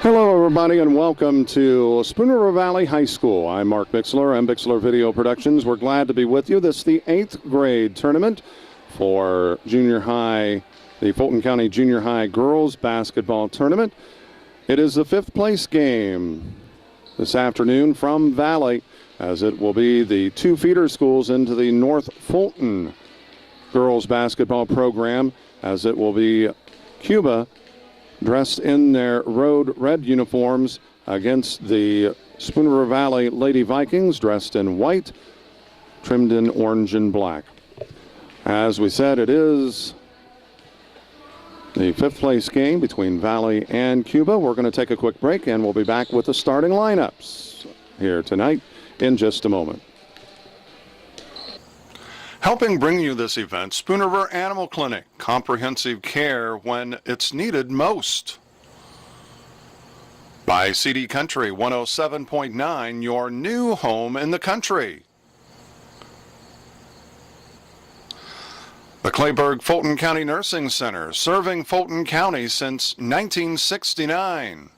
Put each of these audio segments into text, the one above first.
Hello, everybody, and welcome to Spoon River Valley High School. I'm Mark Bixler. I'm Bixler Video Productions. We're glad to be with you. This is the 8th grade tournament for junior high, the Fulton County Junior High girls basketball tournament. It is the 5th place game this afternoon from Valley, as it will be the two feeder schools into the North Fulton girls basketball program, as it will be Cuba dressed in their road red uniforms against the Spoon River Valley Lady Vikings, dressed in white, trimmed in orange and black. As we said, it is the 5th place game between Valley and Cuba. We're going to take a quick break, and we'll be back with the starting lineups here tonight in just a moment. Helping bring you this event, Spoon River Animal Clinic, comprehensive care when it's needed most. By CD Country 107.9, your new home in the country. The Clayburgh Fulton County Nursing Center, serving Fulton County since 1969.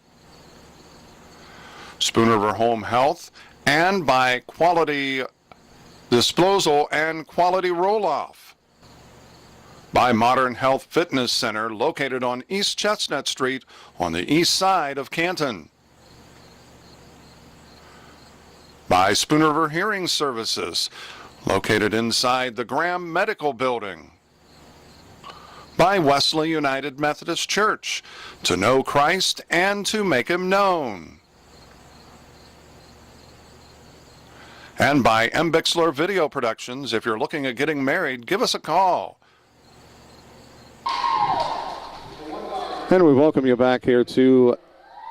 Spoon River Home Health, and by Quality Disposal and Quality Roll-Off. By Modern Health Fitness Center, located on East Chestnut Street on the east side of Canton. By Spoon River Hearing Services, located inside the Graham Medical Building. By Wesley United Methodist Church, to know Christ and to make Him known. And by M. Bixler Video Productions. If you're looking at getting married, give us a call. And we welcome you back here to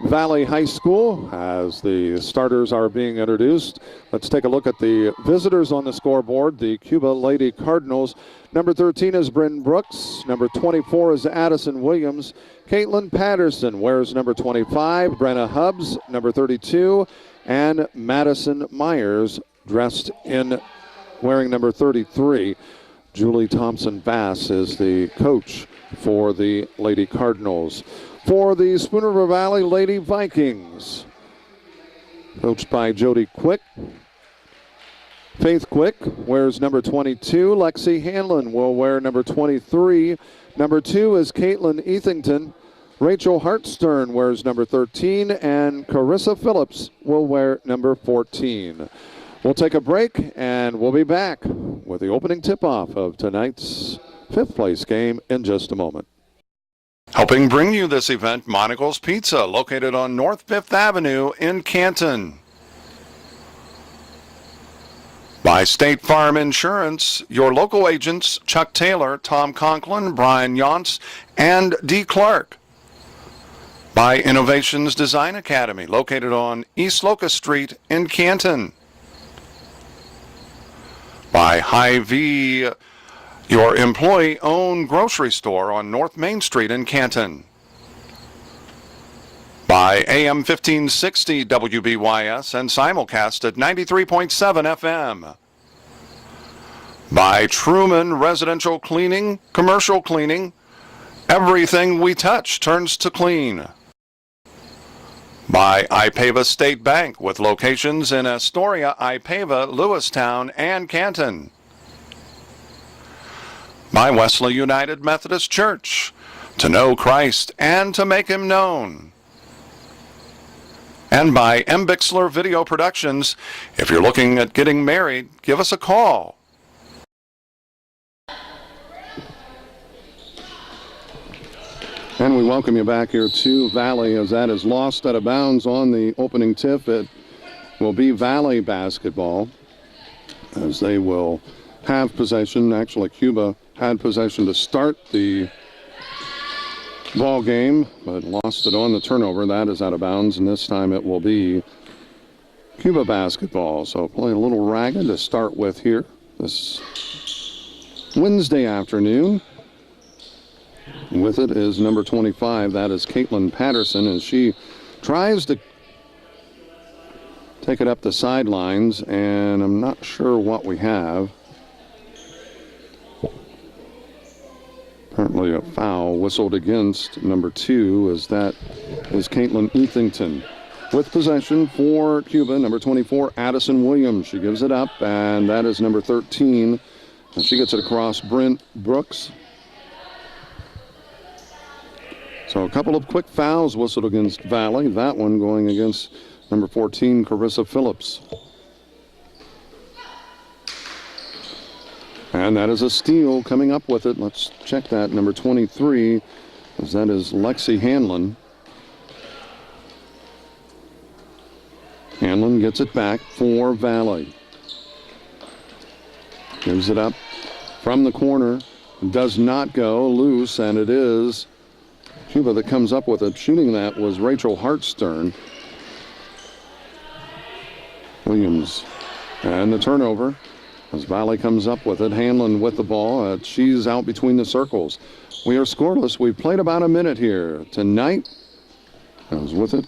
Valley High School as the starters are being introduced. Let's take a look at the visitors on the scoreboard. The Cuba Lady Cardinals. Number 13 is Bryn Brooks. Number 24 is Addison Williams. Caitlin Patterson wears number 25. Brenna Hubbs, number 32. And Madison Myers, dressed in wearing number 33. Julie Thompson-Bass is the coach for the Lady Cardinals. For the Spoon River Valley Lady Vikings, coached by Jody Quick. Faith Quick wears number 22. Lexi Hanlon will wear number 23. Number 2 is Caitlin Ethington. Rachel Hartstern wears number 13, and Carissa Phillips will wear number 14. We'll take a break, and we'll be back with the opening tip-off of tonight's 5th place game in just a moment. Helping bring you this event, Monocle's Pizza, located on North 5th Avenue in Canton. By State Farm Insurance, your local agents Chuck Taylor, Tom Conklin, Brian Yonts, and D. Clark. By Innovations Design Academy, located on East Locust Street in Canton. By Hy-Vee, your employee-owned grocery store on North Main Street in Canton. By AM 1560 WBYS and simulcast at 93.7 FM. By Truman Residential Cleaning, Commercial Cleaning, everything we touch turns to clean. By Ipava State Bank, with locations in Astoria, Ipava, Lewistown, and Canton. By Wesley United Methodist Church, to know Christ and to make Him known. And by M. Bixler Video Productions. If you're looking at getting married, give us a call. And we welcome you back here to Valley, as that is lost out of bounds on the opening tip. It will be Valley basketball, as they will have possession. Actually, Cuba had possession to start the ball game, but lost it on the turnover. That is out of bounds, and this time it will be Cuba basketball. So playing a little ragged to start with here this Wednesday afternoon. With it is number 25. That is Caitlin Patterson, as she tries to take it up the sidelines, and I'm not sure what we have. Apparently a foul whistled against number 2, as that is Caitlin Eathington. With possession for Cuba, number 24, Addison Williams. She gives it up, and that is number 13. And she gets it across Brent Brooks. So a couple of quick fouls whistled against Valley. That one going against number 14, Carissa Phillips. And that is a steal coming up with it. Let's check that. Number 23, as that is Lexi Hanlon. Hanlon gets it back for Valley. Gives it up from the corner. Does not go. Loose, and it is Cuba that comes up with it. Shooting that was Rachel Hartstern. Williams. And the turnover as Valley comes up with it. Hanlon with the ball. She's out between the circles. We are scoreless. We've played about a minute here. Tonight, comes with it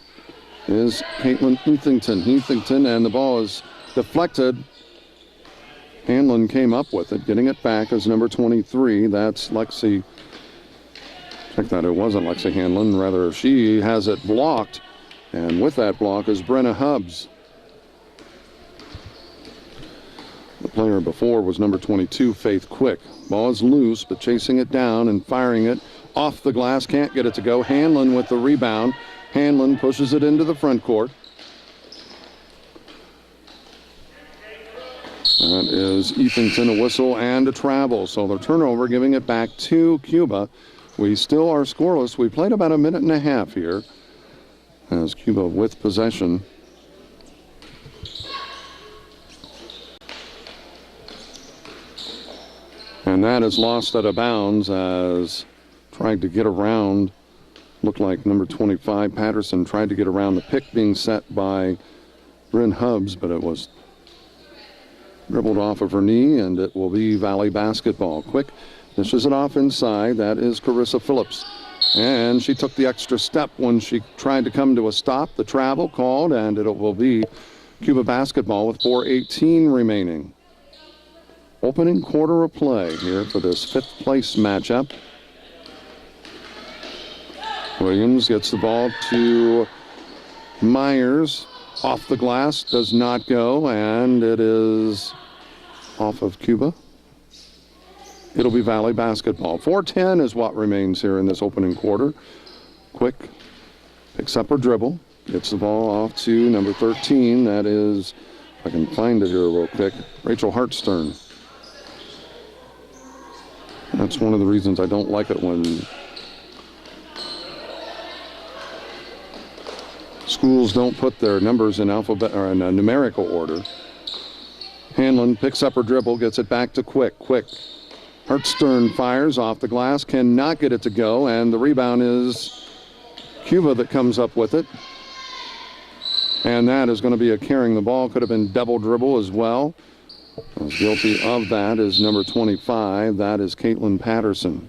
is Caitlin Eathington, and the ball is deflected. Hanlon came up with it, getting it back as number 23. That's Lexi. Check that, it wasn't Lexi Hanlon. Rather, she has it blocked. And with that block is Brenna Hubbs. The player before was number 22, Faith Quick. Ball is loose, but chasing it down and firing it off the glass. Can't get it to go. Hanlon with the rebound. Hanlon pushes it into the front court. That is Eathington, a whistle and a travel. So the turnover, giving it back to Cuba. We still are scoreless. We played about a minute and a half here as Cuba with possession. And that is lost out of bounds as tried to get around. Looked like number 25, Patterson, tried to get around the pick being set by Bryn Hubbs, but it was dribbled off of her knee, and it will be Valley basketball. Quick dishes it off inside. That is Carissa Phillips. And she took the extra step when she tried to come to a stop. The travel called, and it will be Cuba basketball with 4:18 remaining. Opening quarter of play here for this fifth place matchup. Williams gets the ball to Myers. Off the glass, does not go, and it is off of Cuba. It'll be Valley basketball. 4:10 is what remains here in this opening quarter. Quick picks up her dribble, gets the ball off to number 13. That is, if I can find it here real quick, Rachel Hartstern. That's one of the reasons I don't like it when schools don't put their numbers in alphabet or in a numerical order. Hanlon picks up her dribble, gets it back to Quick. Hartstern fires off the glass, cannot get it to go, and the rebound is Cuba that comes up with it. And that is going to be a carrying the ball. Could have been double dribble as well. Guilty of that is number 25. That is Caitlin Patterson.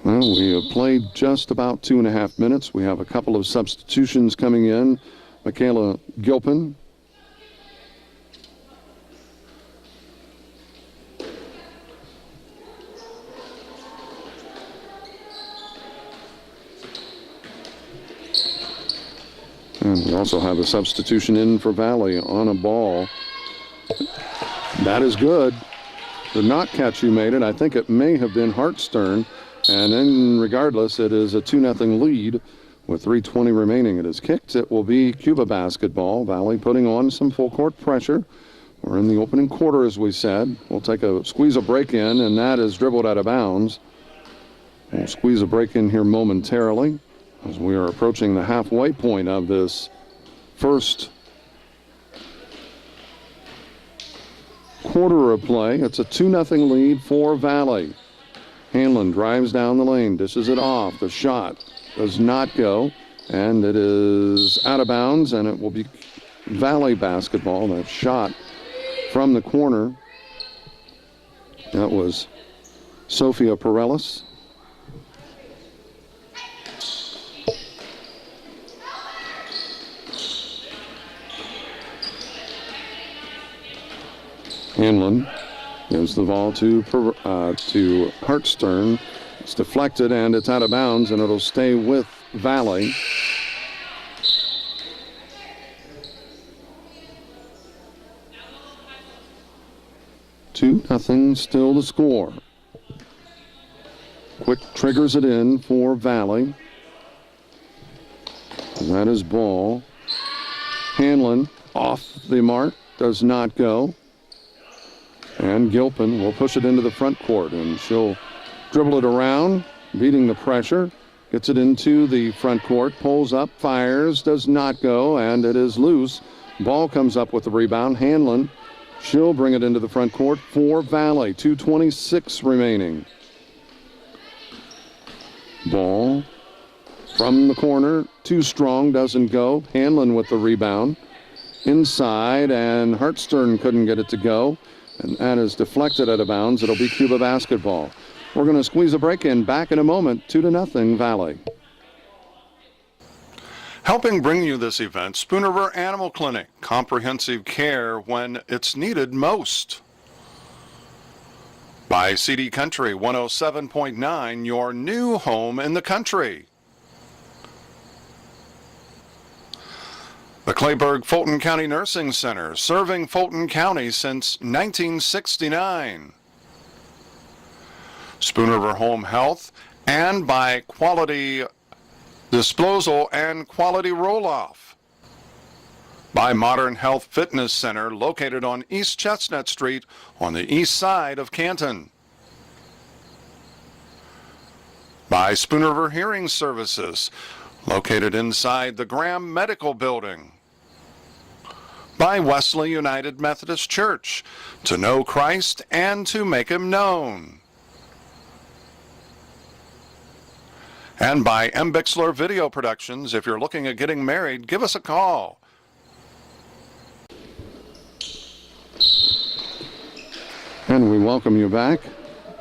Well, we have played just about 2.5 minutes. We have a couple of substitutions coming in. Michaela Gilpin. And we also have a substitution in for Valley on a ball. That is good. Did not catch who made it. I think it may have been Hartstern. And then regardless, it is a 2-0 lead with 3:20 remaining. It is kicked. It will be Cuba basketball. Valley putting on some full court pressure. We're in the opening quarter, as we said. We'll take a squeeze a break in, and that is dribbled out of bounds. We'll squeeze a break in here momentarily as we are approaching the halfway point of this first quarter of play. It's a 2-0 lead for Valley. Hanlon drives down the lane, dishes it off. The shot does not go, and it is out of bounds, and it will be Valley basketball. That shot from the corner, that was Sophia Perellis. Hanlon Gives the ball to Hartstern. It's deflected and it's out of bounds, and it'll stay with Valley. Two nothing, still the score. Quick triggers it in for Valley. That is ball. Hanlon off the mark, does not go. And Gilpin will push it into the front court, and she'll dribble it around, beating the pressure. Gets it into the front court, pulls up, fires, does not go, and it is loose. Ball comes up with the rebound. Hanlon, she'll bring it into the front court for Valley. 2:26 remaining. Ball from the corner, too strong, doesn't go. Hanlon with the rebound. Inside, and Hartstern couldn't get it to go. And that is deflected out of bounds. It'll be Cuba basketball. We're going to squeeze a break in. Back in a moment. 2-0 Valley. Helping bring you this event, Spoon River Animal Clinic. Comprehensive care when it's needed most. By CD Country 107.9, your new home in the country. The Clayburgh Fulton County Nursing Center, serving Fulton County since 1969. Spoon River Home Health, and by Quality Disposal and Quality Roll-Off. By Modern Health Fitness Center, located on East Chestnut Street on the east side of Canton. By Spoon River Hearing Services, located inside the Graham Medical Building. By Wesley United Methodist Church, to know Christ and to make him known. And by M. Bixler Video Productions. If you're looking at getting married, give us a call. And we welcome you back.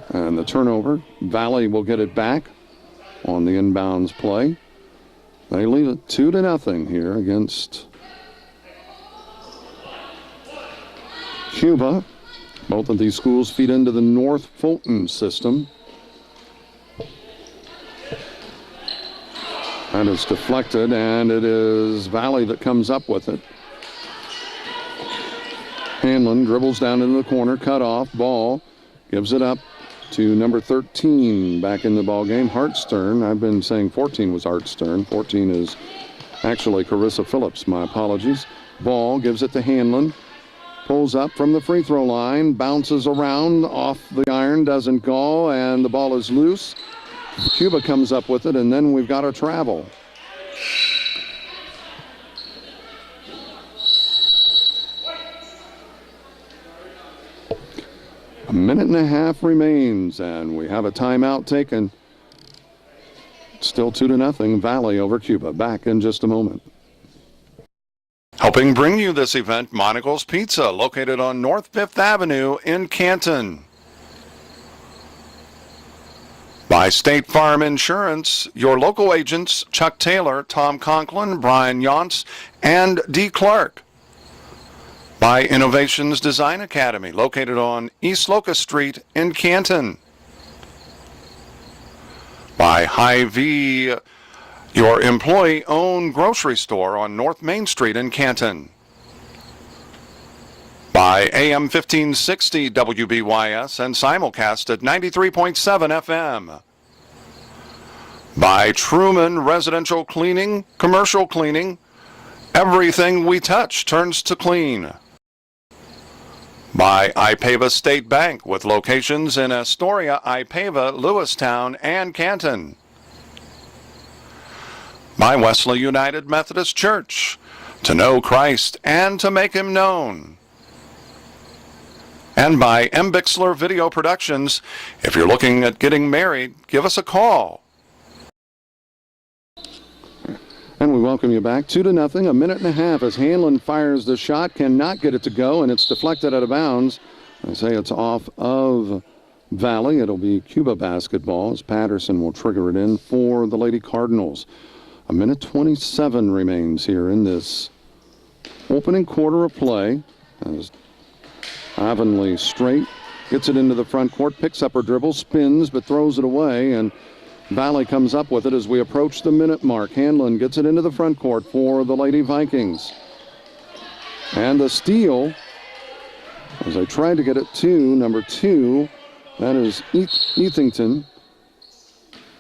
And the turnover, Valley will get it back on the inbounds play. They lead it 2-0 here against Cuba. Both of these schools feed into the North Fulton system. That is deflected, and it is Valley that comes up with it. Hanlon dribbles down into the corner, cut off, ball, gives it up to number 13 back in the ball game, Hartstern. I've been saying 14 was Hartstern. 14 is actually Carissa Phillips. My apologies. Ball gives it to Hanlon. Pulls up from the free throw line, bounces around off the iron, doesn't go, and the ball is loose. Cuba comes up with it, and then we've got a travel. A minute and a half remains, and we have a timeout taken. Still 2-0, Valley over Cuba. Back in just a moment. Helping bring you this event, Monocle's Pizza, located on North 5th Avenue in Canton. By State Farm Insurance, your local agents, Chuck Taylor, Tom Conklin, Brian Yonts, and D. Clark. By Innovations Design Academy, located on East Locust Street in Canton. By Hy-Vee, your employee-owned grocery store on North Main Street in Canton. By AM 1560 WBYS and simulcast at 93.7 FM. By Truman Residential Cleaning, Commercial Cleaning, everything we touch turns to clean. By Ipava State Bank, with locations in Astoria, Ipava, Lewistown, and Canton. By Wesley United Methodist Church, to know Christ and to make him known. And by M. Bixler Video Productions. If you're looking at getting married, give us a call. And we welcome you back. 2-0, a minute and a half as Hanlon fires the shot, cannot get it to go, and it's deflected out of bounds. I say it's off of Valley. It'll be Cuba basketball as Patterson will trigger it in for the Lady Cardinals. A minute 27 remains here in this opening quarter of play as Avonlea Straight gets it into the front court, picks up her dribble, spins, but throws it away, and Valley comes up with it as we approach the minute mark. Hanlon gets it into the front court for the Lady Vikings. And the steal, as I tried to get it to number 2, that is Ethington.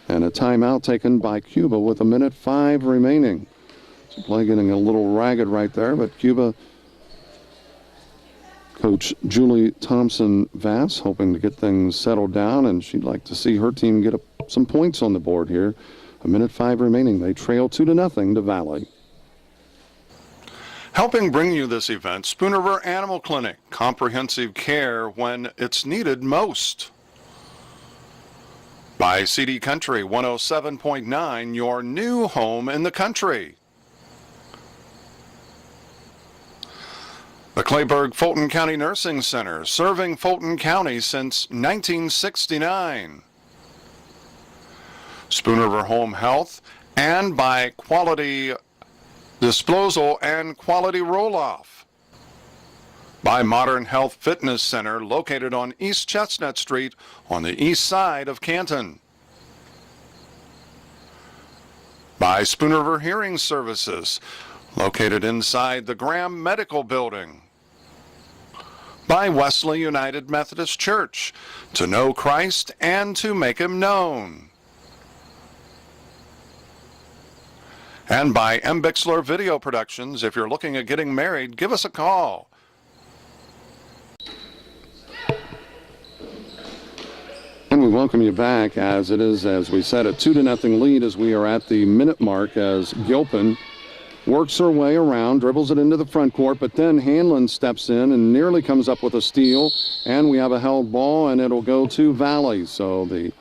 And a timeout taken by Cuba with 1:05 remaining. So play getting a little ragged right there, but Cuba, Coach Julie Thompson-Vass, hoping to get things settled down, and she'd like to see her team get some points on the board here. 1:05 remaining. They trail 2-0 to Valley. Helping bring you this event, Spoon River Animal Clinic, comprehensive care when it's needed most. By CD Country 107.9, your new home in the country. The Clayburgh Fulton County Nursing Center, serving Fulton County since 1969. Spoon River Home Health, and by Quality Disposal and Quality Roll-Off. By Modern Health Fitness Center, located on East Chestnut Street on the east side of Canton. By Spoon River Hearing Services, located inside the Graham Medical Building. By Wesley United Methodist Church, to know Christ and to make Him known. And by M. Bixler Video Productions. If you're looking at getting married, give us a call. And we welcome you back, as it is, as we said, a 2-0 lead as we are at the minute mark, as Gilpin works her way around, dribbles it into the front court, but then Hanlon steps in and nearly comes up with a steal, and we have a held ball, and it'll go to Valley. So the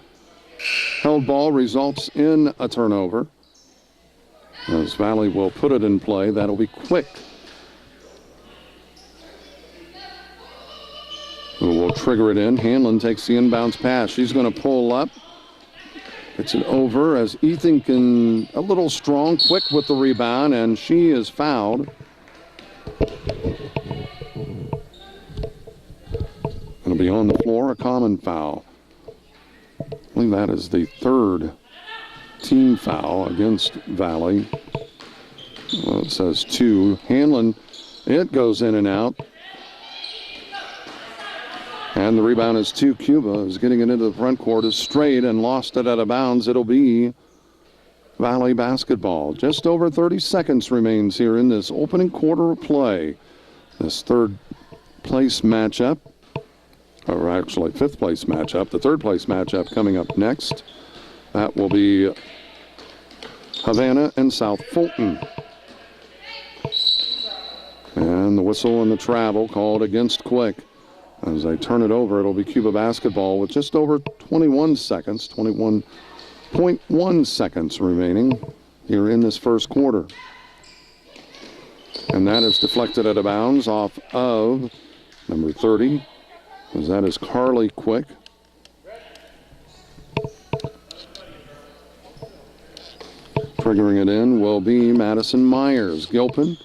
held ball results in a turnover, as Valley will put it in play. That'll be quick. We'll trigger it in. Hanlon takes the inbounds pass. She's going to pull up. It's an over as Ethington, a little strong, quick with the rebound, and she is fouled. It'll be on the floor, a common foul. I believe that is the third team foul against Valley. Well, it says 2. Hanlon, it goes in and out. And the rebound is to Cuba, who's getting it into the front court, is straight and lost it out of bounds. It'll be Valley basketball. Just over 30 seconds remains here in this opening quarter of play. This third place matchup, or actually fifth place matchup, the third place matchup coming up next. That will be Havana and South Fulton. And the whistle and the travel called against Quick. As I turn it over, it'll be Cuba basketball with just over 21 seconds, 21.1 seconds remaining here in this first quarter. And that is deflected out of bounds off of number 30, as that is Carly Quick. Triggering it in will be Madison Myers. Gilpin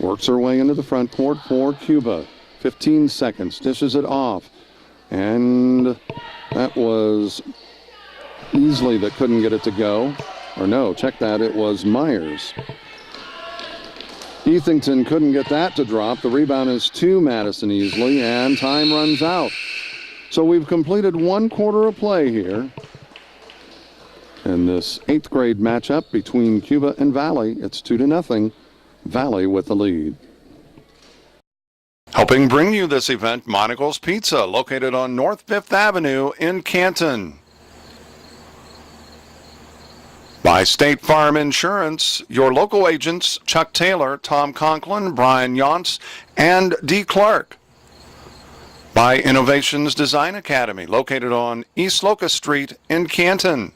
works her way into the front court for Cuba. 15 seconds, dishes it off, and that was Easley that couldn't get it to go. Or no, check that, it was Myers. Ethington couldn't get that to drop. The rebound is to Madison Easley, and time runs out. So we've completed one quarter of play here in this 8th grade matchup between Cuba and Valley. It's 2-0, Valley with the lead. Helping bring you this event, Monocle's Pizza, located on North 5th Avenue in Canton. By State Farm Insurance, your local agents Chuck Taylor, Tom Conklin, Brian Yonts, and D. Clark. By Innovations Design Academy, located on East Locust Street in Canton.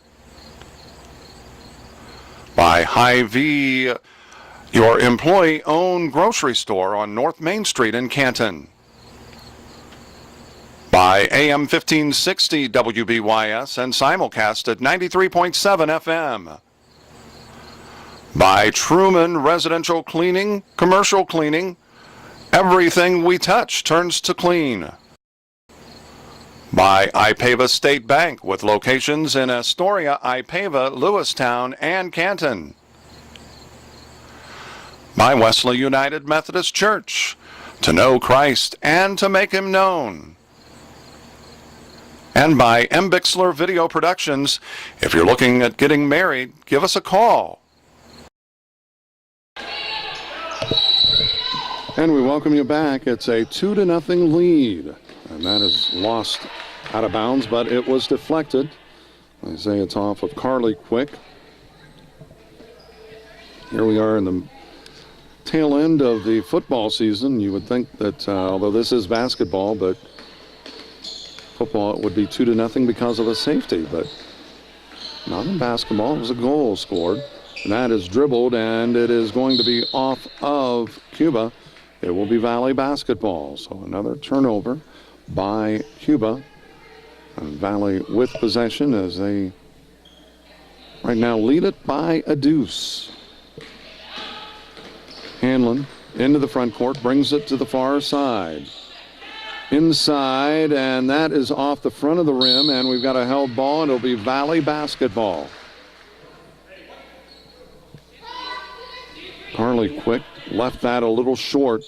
By Hy-Vee, your employee-owned grocery store on North Main Street in Canton. By AM 1560 WBYS and simulcast at 93.7 FM. By Truman Residential Cleaning, Commercial Cleaning. Everything we touch turns to clean. By Ipava State Bank, with locations in Astoria, Ipava, Lewistown, and Canton. By Wesley United Methodist Church, to know Christ and to make him known. And by Bixler Video Productions, if you're looking at getting married, give us a call. And we welcome you back. It's a 2-0 lead, and that is lost out of bounds, but it was deflected. They say it's off of Carly Quick. Here we are in the tail end of the football season. You would think that, although this is basketball, but football, it would be 2-0 because of a safety, but not in basketball. It was a goal scored. And that is dribbled, and it is going to be off of Cuba. It will be Valley basketball. So another turnover by Cuba. And Valley with possession as they right now lead it by a deuce. Hanlon into the front court, brings it to the far side. Inside, and that is off the front of the rim, and we've got a held ball, and it'll be Valley basketball. Carly Quick left that a little short.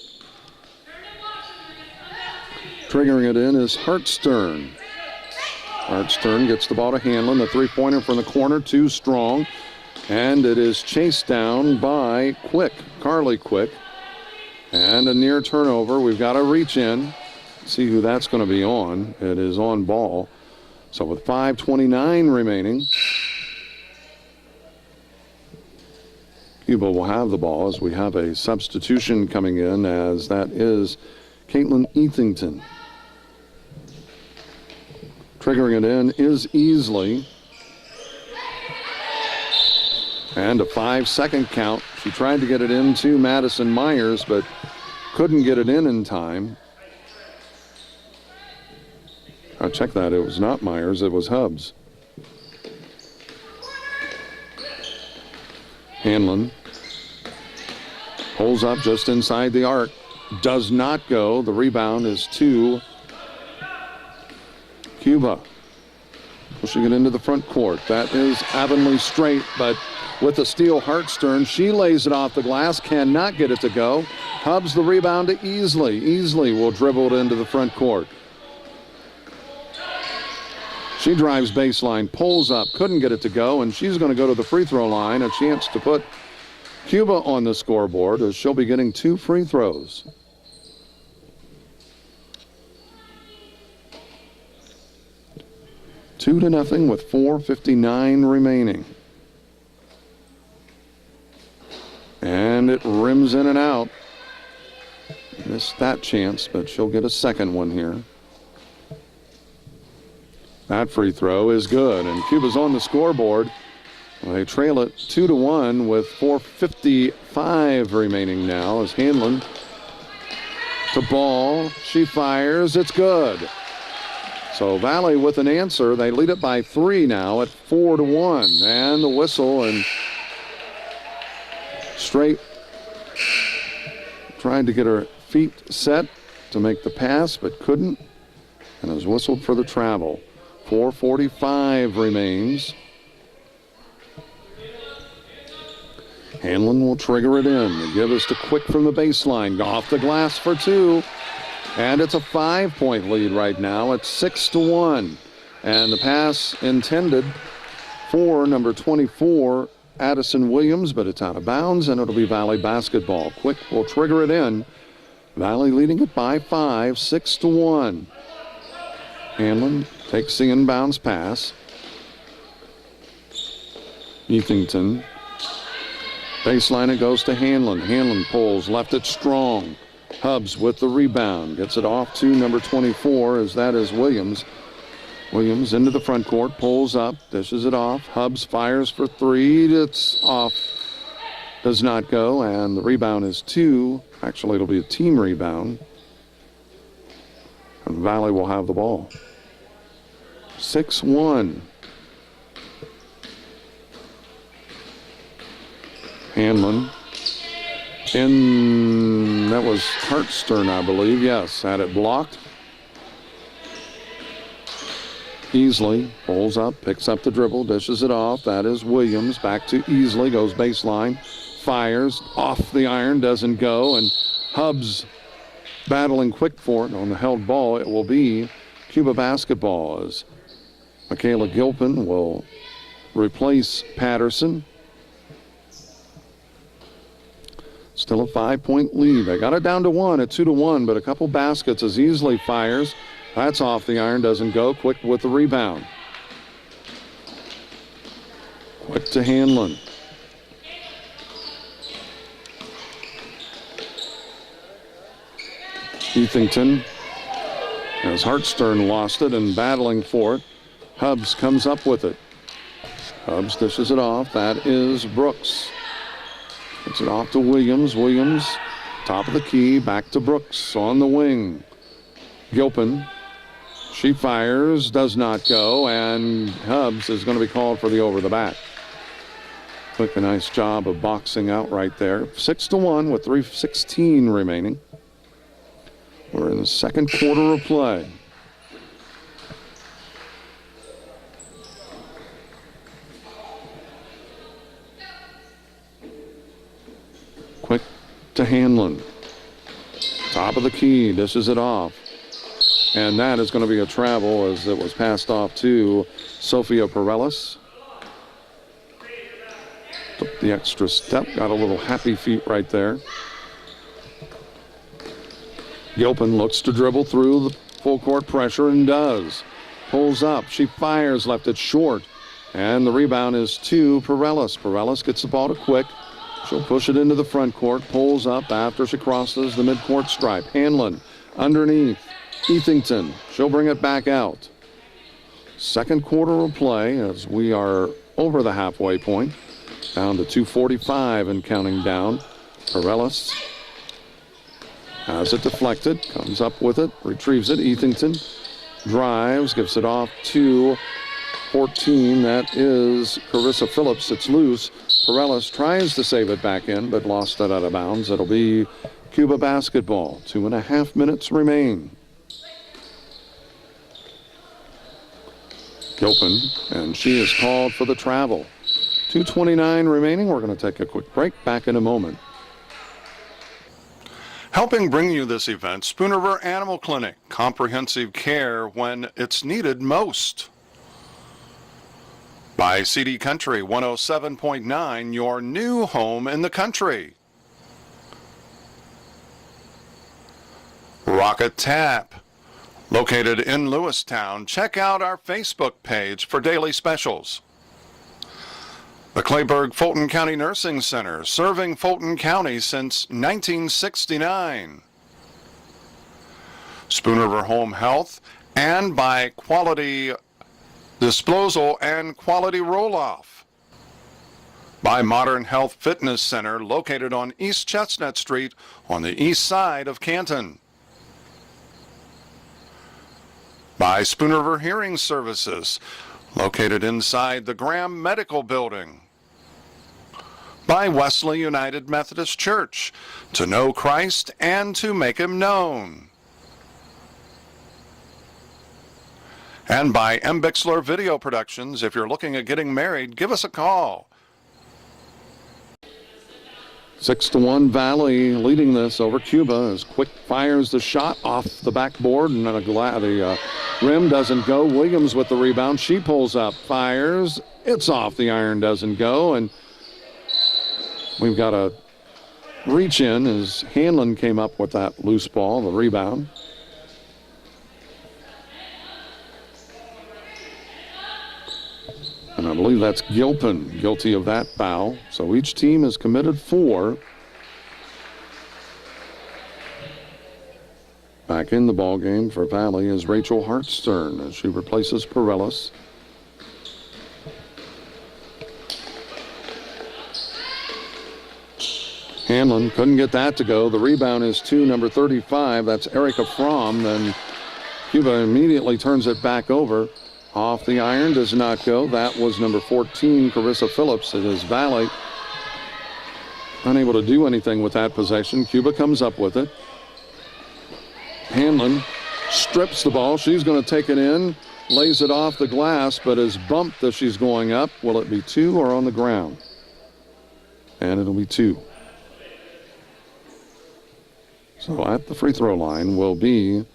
Triggering it in is Hartstern. Hartstern gets the ball to Hanlon. The three-pointer from the corner, too strong. And it is chased down by Quick, Carly Quick. And a near turnover. We've got to reach in. See who that's going to be on. It is on ball. So with 5:29 remaining, Cuba will have the ball as we have a substitution coming in, as that is Caitlin Ethington. Triggering it in is Easley. And a 5-second count. She tried to get it into Madison Myers, but couldn't get it in time. I'll check that. It was not Myers. It was Hubbs. Hanlon pulls up just inside the arc. Does not go. The rebound is to Cuba. Pushing it into the front court. That is Avonlea straight, but with a steal, Hartstern. She lays it off the glass. Cannot get it to go. Hubbs the rebound to Easley. Easley will dribble it into the front court. She drives baseline, pulls up, couldn't get it to go, and she's going to go to the free throw line. A chance to put Cuba on the scoreboard, as she'll be getting 2 free throws. Two to nothing with 4:59 remaining. And it rims in and out. Missed that chance, but she'll get a second one here. That free throw is good, and Cuba's on the scoreboard. They trail it 2-1 with 4:55 remaining now as Hanlon to ball. She fires. It's good. So Valley with an answer. They lead it by 3 now at 4-1. And the whistle, and Straight tried to get her feet set to make the pass, but couldn't, and has whistled for the travel. 4:45 remains. Hanlon will trigger it in. The give is to Quick from the baseline. Off the glass for 2. And it's a 5-point lead right now. It's 6-1. And the pass intended for number 24, Addison Williams, but it's out of bounds, and it'll be Valley basketball. Quick will trigger it in. Valley leading it by 5, 6-1. Hanlon takes the inbounds pass. Ethington. Baseline, it goes to Hanlon. Hanlon pulls, left it strong. Hubbs with the rebound. Gets it off to number 24, as that is Williams. Williams into the front court, pulls up, dishes it off. Hubbs fires for 3. It's off. Does not go, and the rebound is 2. Actually, it'll be a team rebound. And Valley will have the ball. 6-1. Hanlon. That was Hartstern, I believe. Yes, had it blocked. Easley pulls up, picks up the dribble, dishes it off. That is Williams. Back to Easley, goes baseline, fires off the iron, doesn't go, and Hubbs battling quick for it on the held ball. It will be Cuba basketball as Michaela Gilpin will replace Patterson. Still a 5-point lead. They got it down to 1 at 2-1, but a couple baskets as Easley fires. That's off the iron, doesn't go. Quick with the rebound. Quick to Hanlon. Ethington, as Hartstern lost it and battling for it. Hubbs comes up with it. Hubbs dishes it off. That is Brooks. Gets it off to Williams. Williams, top of the key, back to Brooks on the wing. Gilpin, she fires, does not go, and Hubbs is going to be called for the over the back. Took a nice job of boxing out right there. 6-1 with 3:16 remaining. We're in the second quarter of play. Quick to Hanlon. Top of the key, dishes it off. And that is going to be a travel as it was passed off to Sophia Perellis. Took the extra step, got a little happy feet right there. Gilpin looks to dribble through the full court pressure and does. Pulls up, she fires, left it short. And the rebound is to Perellis. Perellis gets the ball to Quick. She'll push it into the front court, pulls up after she crosses the midcourt stripe. Hanlon underneath. Ethington, she'll bring it back out. Second quarter of play as we are over the halfway point. Down to 2:45 and counting down. Perellis has it deflected, comes up with it, retrieves it. Ethington drives, gives it off to 14. That is Carissa Phillips. It's loose. Perellis tries to save it back in, but lost it out of bounds. It'll be Cuba basketball. 2.5 minutes remain. Gilpin, and she is called for the travel. 2:29 remaining. We're going to take a quick break. Back in a moment. Helping bring you this event, Spoon River Animal Clinic. Comprehensive care when it's needed most. By CD Country 107.9, your new home in the country. Rocket Tap, located in Lewistown. Check out our Facebook page for daily specials. The Clayburgh Fulton County Nursing Center, serving Fulton County since 1969. Spoon River Home Health, and by Quality Disposal and Quality Roll-Off. By Modern Health Fitness Center, located on East Chestnut Street on the east side of Canton. By Spoon River Hearing Services, located inside the Graham Medical Building. By Wesley United Methodist Church, to know Christ and to make Him known. And by M. Bixler Video Productions. If you're looking at getting married, give us a call. 6-1 Valley leading this over Cuba as Quick fires the shot off the backboard, and the rim doesn't go. Williams with the rebound. She pulls up, fires. It's off the iron, doesn't go. And we've got a reach in as Hanlon came up with that loose ball, the rebound. And I believe that's Gilpin guilty of that foul. So each team has committed 4. Back in the ball game for Valley is Rachel Hartstern as she replaces Perellis. Hanlon couldn't get that to go. The rebound is to number 35. That's Erica Fromm. Then Cuba immediately turns it back over. Off the iron, does not go. That was number 14, Carissa Phillips. It is Valley unable to do anything with that possession. Cuba comes up with it. Hanlon strips the ball. She's going to take it in. lays it off the glass, but is bumped as she's going up. Will it be 2 or on the ground? And it'll be 2. So at the free throw line will be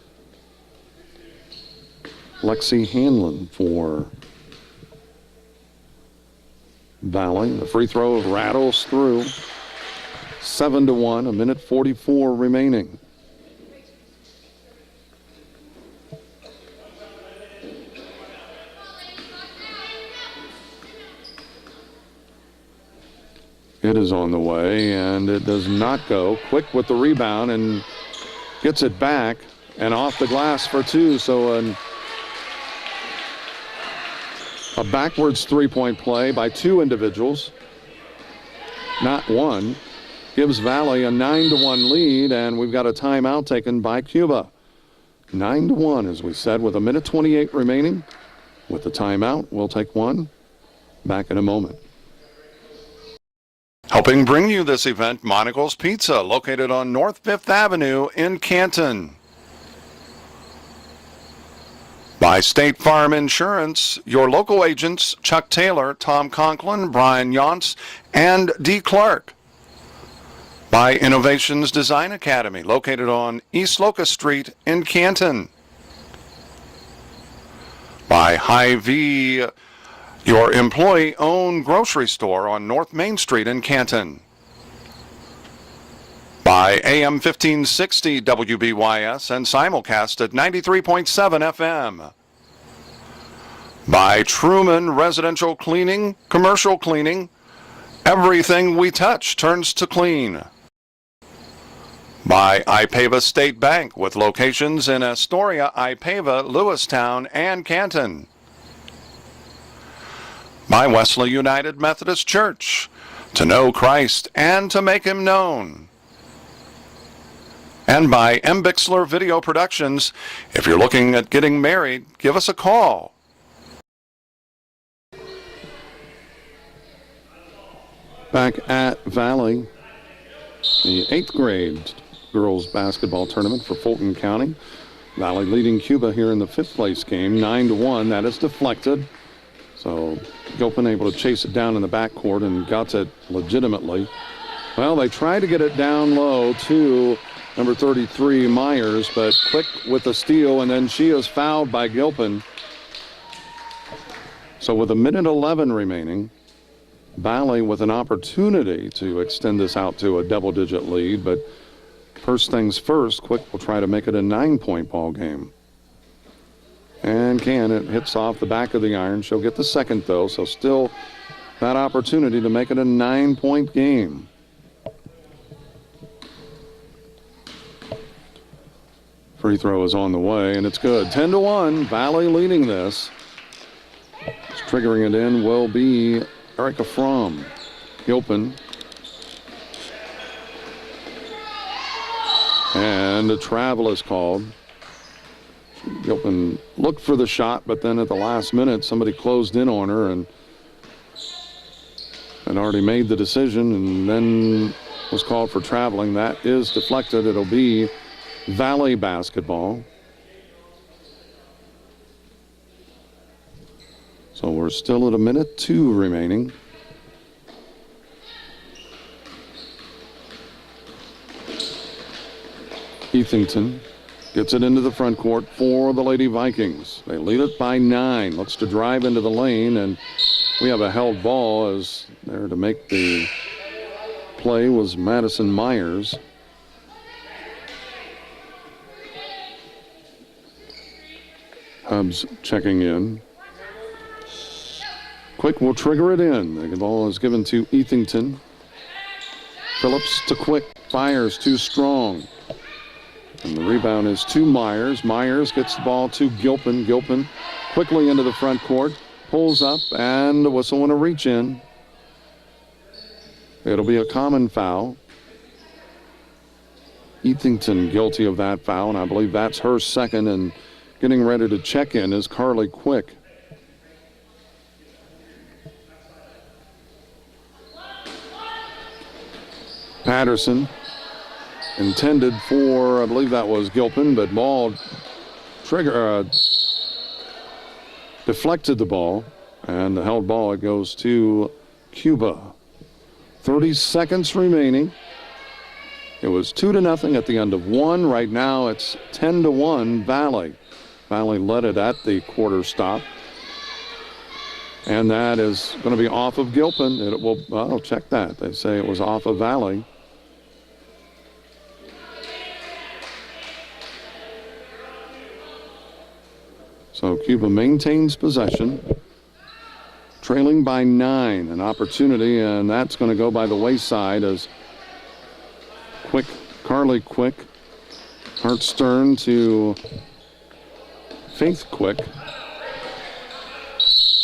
Lexi Hanlon for Valley. The free throw rattles through. 7-1, a minute 44 remaining. It is on the way, and it does not go. Quick with the rebound and gets it back and off the glass for 2. So a backwards three-point play by 2 individuals, not one, gives Valley a 9-1 lead, and we've got a timeout taken by Cuba. 9-1, as we said, with a minute 28 remaining. With the timeout, we'll take one. Back in a moment. Helping bring you this event, Monocle's Pizza, located on North 5th Avenue in Canton. By State Farm Insurance, your local agents Chuck Taylor, Tom Conklin, Brian Yonts, and D. Clark. By Innovations Design Academy, located on East Locust Street in Canton. By Hy-Vee, your employee-owned grocery store on North Main Street in Canton. By AM 1560 WBYS and simulcast at 93.7 FM. By Truman Residential Cleaning, Commercial Cleaning. Everything we touch turns to clean. By Ipava State Bank, with locations in Astoria, Ipava, Lewistown, and Canton. By Wesley United Methodist Church, to know Christ and to make him known. And by M. Bixler Video Productions. If you're looking at getting married, give us a call. Back at Valley, the 8th grade girls basketball tournament for Fulton County. Valley leading Cuba here in the 5th place game, 9-1. That is deflected. So Gilpin able to chase it down in the backcourt and got it legitimately. Well, they tried to get it down low to number 33, Myers, but quick with the steal, and then she is fouled by Gilpin. So with a minute 11 remaining, Valley with an opportunity to extend this out to a double-digit lead, but first things first, Quick will try to make it a 9-point ball game. And it hits off the back of the iron. She'll get the second, though, so still that opportunity to make it a 9-point game. Free throw is on the way, and it's good. 10-1, Valley leading this. Triggering it in will be Erica Fromm. Gilpin. And a travel is called. Gilpin looked for the shot, but then at the last minute, somebody closed in on her and had already made the decision and then was called for traveling. That is deflected. It'll be Valley basketball. So we're still at a minute 2 remaining. Eathington gets it into the front court for the Lady Vikings. They lead it by 9. Looks to drive into the lane, and we have a held ball as there to make the play was Madison Myers. Hubbs checking in. Quick will trigger it in. The ball is given to Eathington. Phillips to Quick. Fires too strong. And the rebound is to Myers. Myers gets the ball to Gilpin. Gilpin quickly into the front court. Pulls up and a whistle and a reach in. It'll be a common foul. Eathington guilty of that foul, and I believe that's her second. And getting ready to check in is Carly Quick. Patterson intended for, I believe that was Gilpin, but ball trigger deflected the ball, and the held ball, it goes to Cuba. 30 seconds remaining. It was 2-0 at the end of one. Right now it's 10-1 Valley. Valley led it at the quarter stop. And that is going to be off of Gilpin. It will, I'll check that. They say it was off of Valley. So Cuba maintains possession, trailing by 9. An opportunity, and that's going to go by the wayside as Carly Quick, Hart Stern to Faith Quick.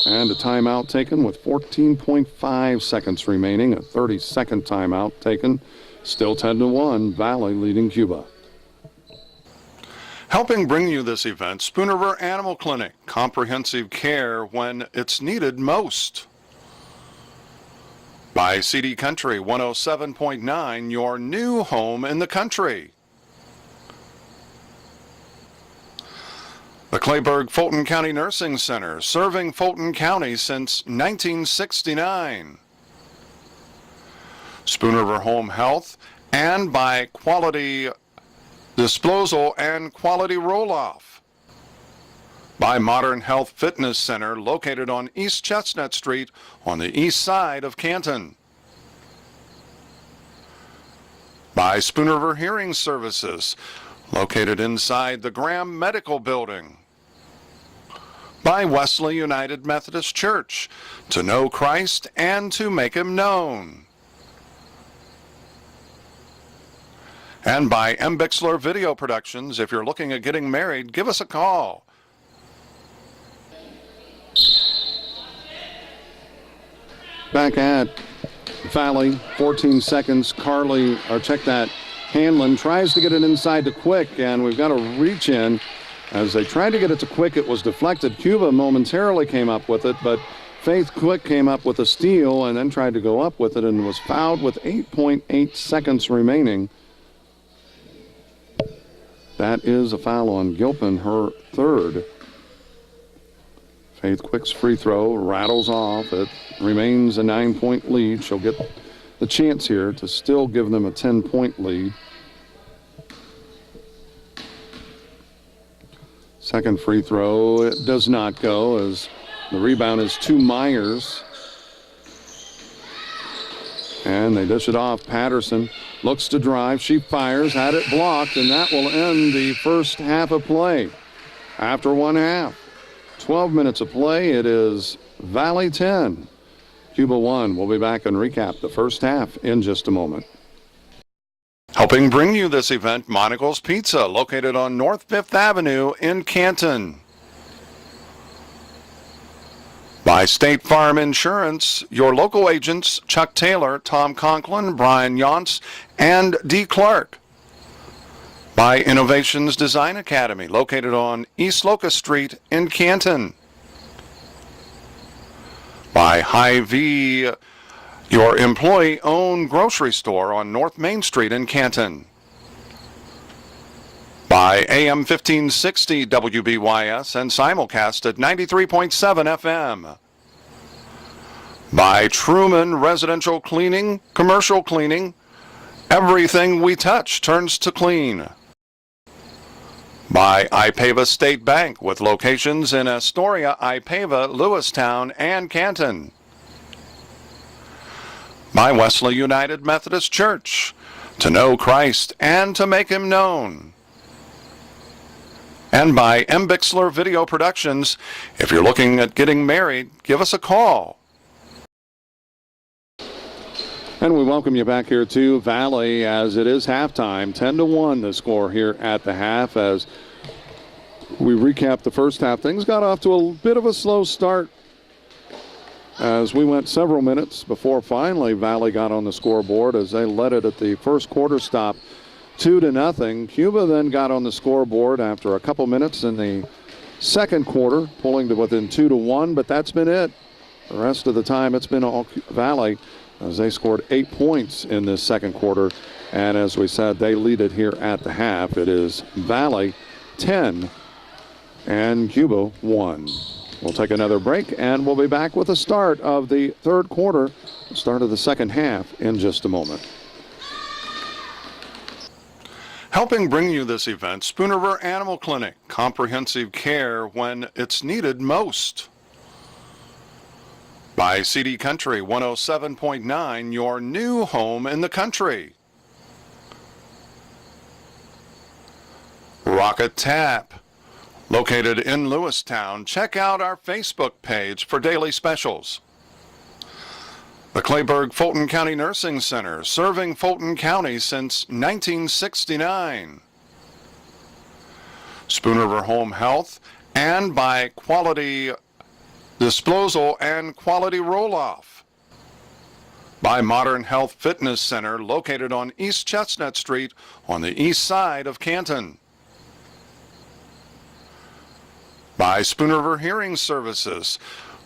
And a timeout taken with 14.5 seconds remaining. A 30-second timeout taken. Still 10-1, Valley leading Cuba. Helping bring you this event, Spoon River Animal Clinic. Comprehensive care when it's needed most. By CD Country 107.9, your new home in the country. The Clayburgh Fulton County Nursing Center, serving Fulton County since 1969. Spoon River Home Health, and by Quality Disposal and Quality Roll-Off. By Modern Health Fitness Center, located on East Chestnut Street on the east side of Canton. By Spoon River Hearing Services, located inside the Graham Medical Building. By Wesley United Methodist Church, to know Christ and to make Him known. And by M. Bixler Video Productions. If you're looking at getting married, give us a call. Back at Valley, 14 seconds. Carly, or check that, Hanlon tries to get it inside to Quick, and we've got a reach in. As they tried to get it to Quick, it was deflected. Cuba momentarily came up with it, but Faith Quick came up with a steal and then tried to go up with it and was fouled with 8.8 seconds remaining. That is a foul on Gilpin, her third. Faith Quick's free throw rattles off. It remains a 9-point lead. She'll get the chance here to still give them a 10-point lead. Second free throw, it does not go as the rebound is to Myers. And they dish it off. Patterson looks to drive. She fires, had it blocked, and that will end the first half of play. After one half, 12 minutes of play, it is Valley 10, Cuba 1. We'll be back and recap the first half in just a moment. Helping bring you this event, Monocle's Pizza, located on North 5th Avenue in Canton. By State Farm Insurance, your local agents Chuck Taylor, Tom Conklin, Brian Yonts, and D. Clark. By Innovations Design Academy, located on East Locust Street in Canton. By Hy-Vee, your employee-owned grocery store on North Main Street in Canton. By AM 1560 WBYS and simulcast at 93.7 FM. By Truman Residential Cleaning, Commercial Cleaning. Everything we touch turns to clean. By Ipava State Bank, with locations in Astoria, Ipava, Lewistown, and Canton. By Wesley United Methodist Church, to know Christ and to make Him known. And by M. Bixler Video Productions. If you're looking at getting married, give us a call. And we welcome you back here to Valley as it is halftime. 10-1 the score here at the half. As we recap the first half, things got off to a bit of a slow start as we went several minutes before finally Valley got on the scoreboard as they led it at the first quarter stop 2-0. Cuba then got on the scoreboard after a couple minutes in the second quarter, pulling to within 2-1, but that's been it. The rest of the time it's been all Valley as they scored 8 points in this second quarter. And as we said, they lead it here at the half. It is Valley 10 and Cuba 1. We'll take another break, and we'll be back with the start of the third quarter, start of the second half in just a moment. Helping bring you this event, Spoon River Animal Clinic, comprehensive care when it's needed most. By CD Country 107.9, your new home in the country. Rocket Tap, located in Lewistown. Check out our Facebook page for daily specials. The Clayburgh Fulton County Nursing Center, serving Fulton County since 1969. Spoon River Home Health, and by Quality Disposal and Quality Roll-Off. By Modern Health Fitness Center, located on East Chestnut Street on the east side of Canton. By Spoon River Hearing Services,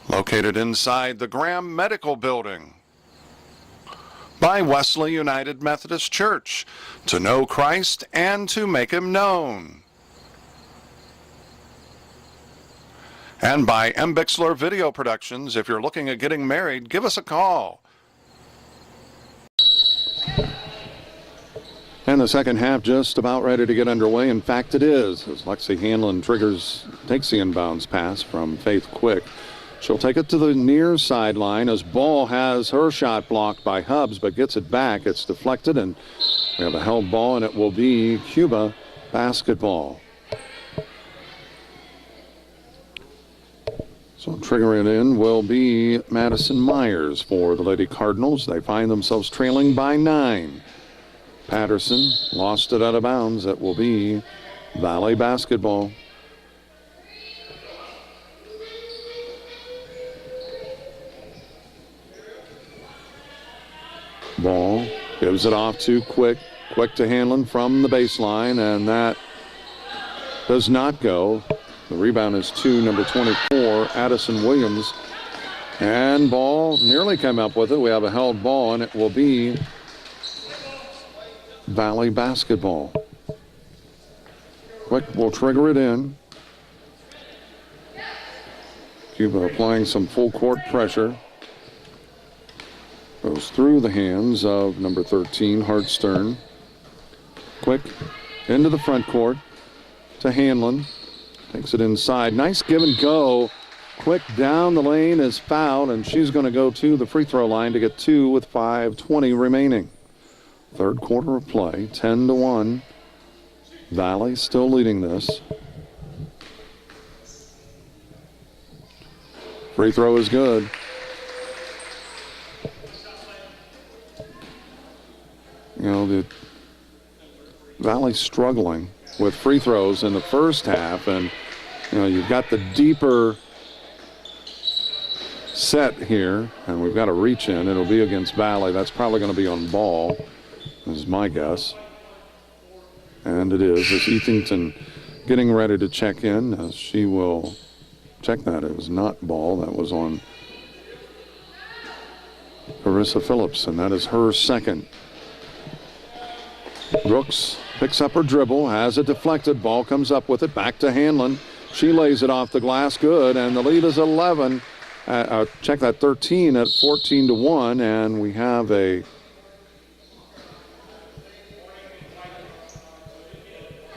located inside the Graham Medical Building. By Wesley United Methodist Church, to know Christ and to make Him known. And by M. Bixler Video Productions. If you're looking at getting married, give us a call. And the second half just about ready to get underway. In fact, it is, as Lexi Hanlon takes the inbounds pass from Faith Quick. She'll take it to the near sideline as Ball has her shot blocked by Hubbs, but gets it back. It's deflected, and we have a held ball, and it will be Cuba basketball. So triggering it in will be Madison Myers for the Lady Cardinals. They find themselves trailing by 9. Patterson lost it out of bounds. It will be Valley basketball. Ball gives it off to Quick. Quick to Hanlon from the baseline, and that does not go. The rebound is to number 24, Addison Williams. And Ball nearly came up with it. We have a held ball, and it will be Valley basketball. Quick will trigger it in. Cuba applying some full court pressure. Goes through the hands of number 13, Hartstern. Quick into the front court to Hanlon. Takes it inside. Nice give and go. Quick down the lane is fouled, and she's going to go to the free throw line to get 2 with 5:20 remaining. Third quarter of play, 10-1. Valley still leading this. Free throw is good. You know, the Valley struggling with free throws in the first half, and you know, you've got the deeper set here, and we've got a reach in. It'll be against Valley. That's probably going to be on Ball, is my guess. And it is. As Ethington getting ready to check in, she will check that. It was not Ball. That was on Carissa Phillips, and that is her second. Brooks picks up her dribble, has it deflected. Ball comes up with it, back to Hanlon. She lays it off the glass, good, and the lead is 11. Check that, 13 at 14-1, and we have a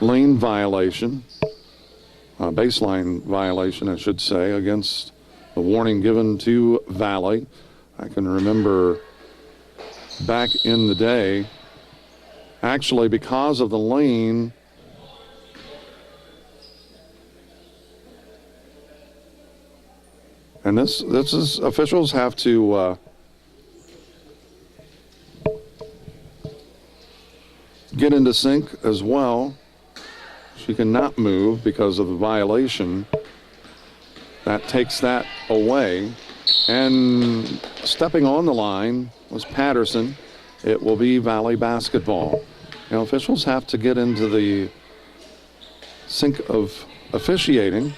lane violation, a baseline violation, I should say, against the warning given to Valley. I can remember back in the day, actually, because of the lane, and this is, officials have to get into sync as well. She cannot move because of the violation. That takes that away. And stepping on the line was Patterson. It will be Valley basketball. You know, officials have to get into the sync of officiating,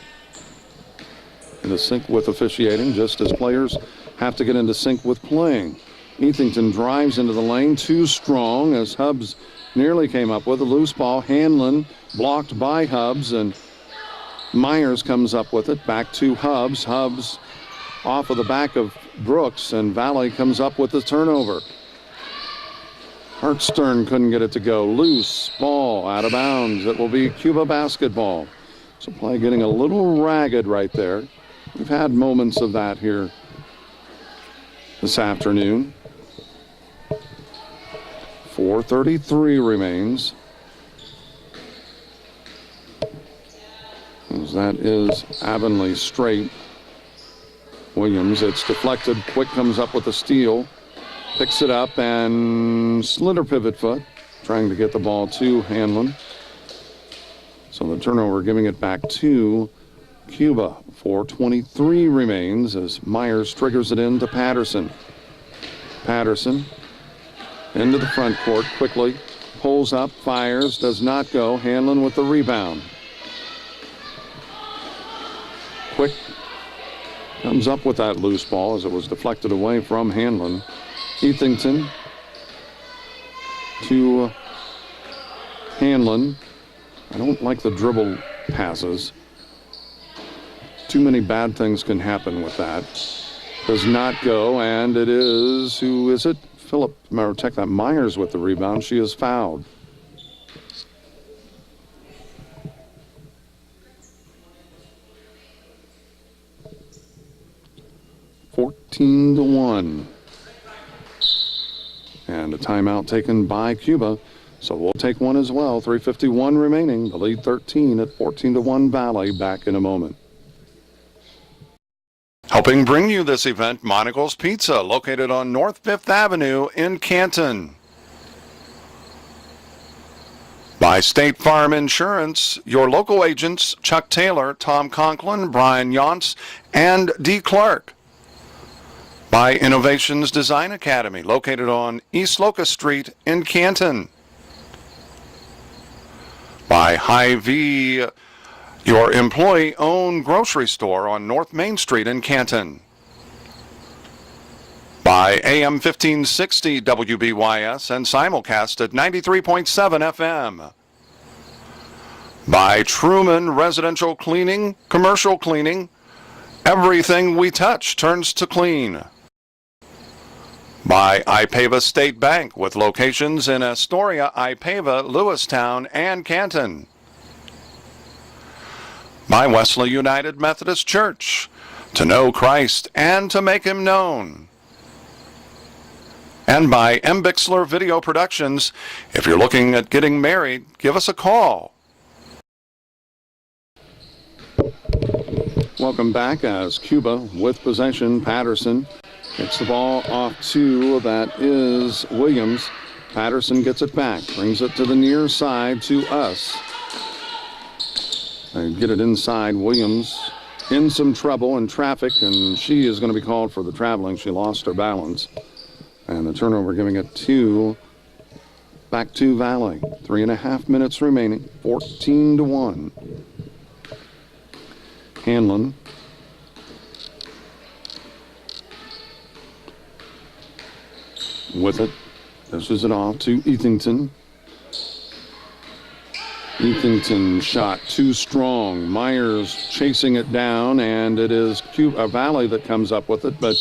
into sync with officiating, just as players have to get into sync with playing. Ethington drives into the lane, too strong, as Hubbs nearly came up with a loose ball. Hanlon blocked by Hubbs, and Myers comes up with it. Back to Hubbs. Hubbs off of the back of Brooks, and Valley comes up with the turnover. Hartstern couldn't get it to go. Loose ball out of bounds. It will be Cuba basketball. So play getting a little ragged right there. We've had moments of that here this afternoon. 4:33 remains. As that is Avonlea straight. Williams, it's deflected. Quick comes up with a steal. Picks it up and slid her pivot foot, trying to get the ball to Hanlon. So the turnover giving it back to Cuba. 4:23 remains as Myers triggers it into Patterson. Patterson into the front court quickly. Pulls up, fires, does not go. Hanlon with the rebound. Quick comes up with that loose ball as it was deflected away from Hanlon. Ethington to Hanlon. I don't like the dribble passes. Too many bad things can happen with that. Does not go, and it is, who is it? Phillip, check that, Myers with the rebound. She is fouled. (14-1). And a timeout taken by Cuba. So we'll take one as well. 3:51 remaining. The lead 13 at 14-1 Valley. Back in a moment. Helping bring you this event, Monocle's Pizza, located on North 5th Avenue in Canton. By State Farm Insurance, your local agents Chuck Taylor, Tom Conklin, Brian Yonts, and D. Clark. By Innovations Design Academy, located on East Locust Street in Canton. By Hy-Vee, your employee-owned grocery store on North Main Street in Canton. By AM 1560 WBYS and simulcast at 93.7 FM. By Truman Residential Cleaning, Commercial Cleaning. Everything we touch turns to clean. By Ipava State Bank, with locations in Astoria, Ipava, Lewistown, and Canton. By Wesley United Methodist Church, to know Christ and to make him known. And by M. Bixler Video Productions. If you're looking at getting married, give us a call. Welcome back as Cuba with possession. Patterson gets the ball off to, that is Williams. Patterson gets it back, brings it to the near side to us. They get it inside. Williams in some trouble and traffic, and she is going to be called for the traveling. She lost her balance. And the turnover giving it to, back to Valley. 3.5 minutes remaining, 14-1. Hanlon. With it. Dishes it off to Ethington. Ethington shot too strong. Myers chasing it down, and it is Valley that comes up with it, but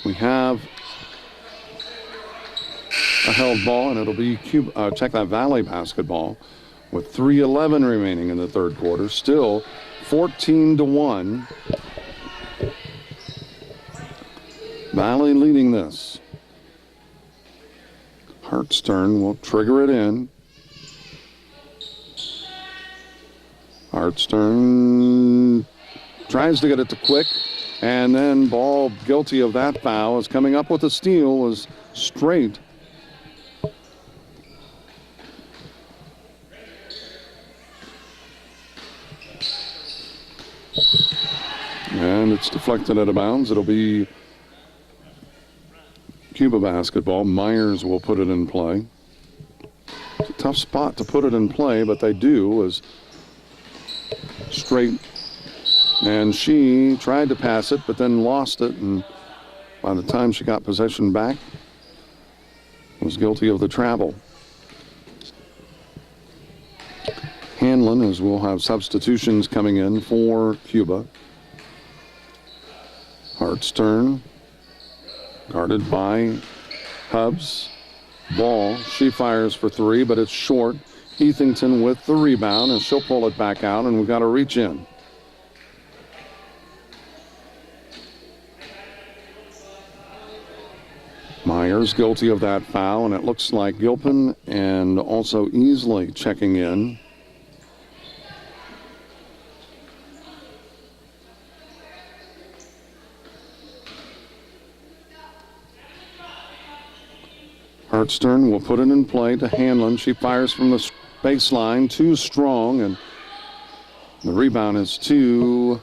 we have a held ball, and it'll be check that Valley basketball with 3:11 remaining in the third quarter. Still 14-1. Valley leading this. Hartstern will trigger it in. Hartstern tries to get it to Quick, and then Ball, guilty of that foul, is coming up with a steal, was straight. And it's deflected out of bounds. It'll be Cuba basketball. Myers will put it in play. It's a tough spot to put it in play, but they do, as straight. And she tried to pass it, but then lost it, and by the time she got possession back, was guilty of the travel. Hanlon, as we'll have substitutions coming in for Cuba. Hartstern, guarded by Hubbs. Ball, she fires for three, but it's short. Ethington with the rebound, and she'll pull it back out, and we've got to reach in. Myers guilty of that foul, and it looks like Gilpin and also Easley checking in. Hartstern will put it in play to Hanlon. She fires from the baseline, too strong, and the rebound is too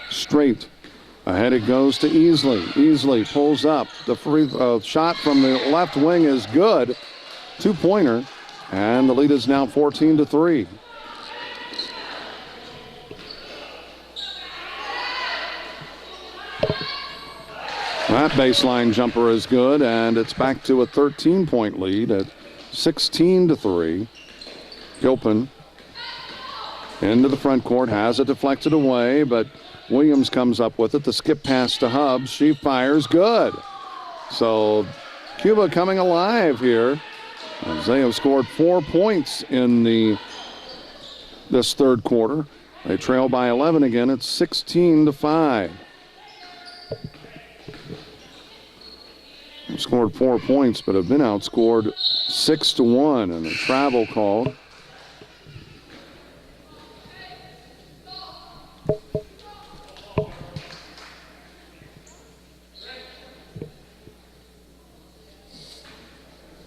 straight. Ahead it goes to Easley. Easley pulls up. The free shot from the left wing is good. Two-pointer, and the lead is now 14-3. That baseline jumper is good, and it's back to a 13-point lead at 16-3. Gilpin into the front court, has it deflected away, but Williams comes up with it. The skip pass to Hubbs. She fires good. So Cuba coming alive here, as they have scored 4 points in this third quarter. They trail by 11 again. It's 16-5. Scored 4 points, but have been outscored 6-1, and a travel called.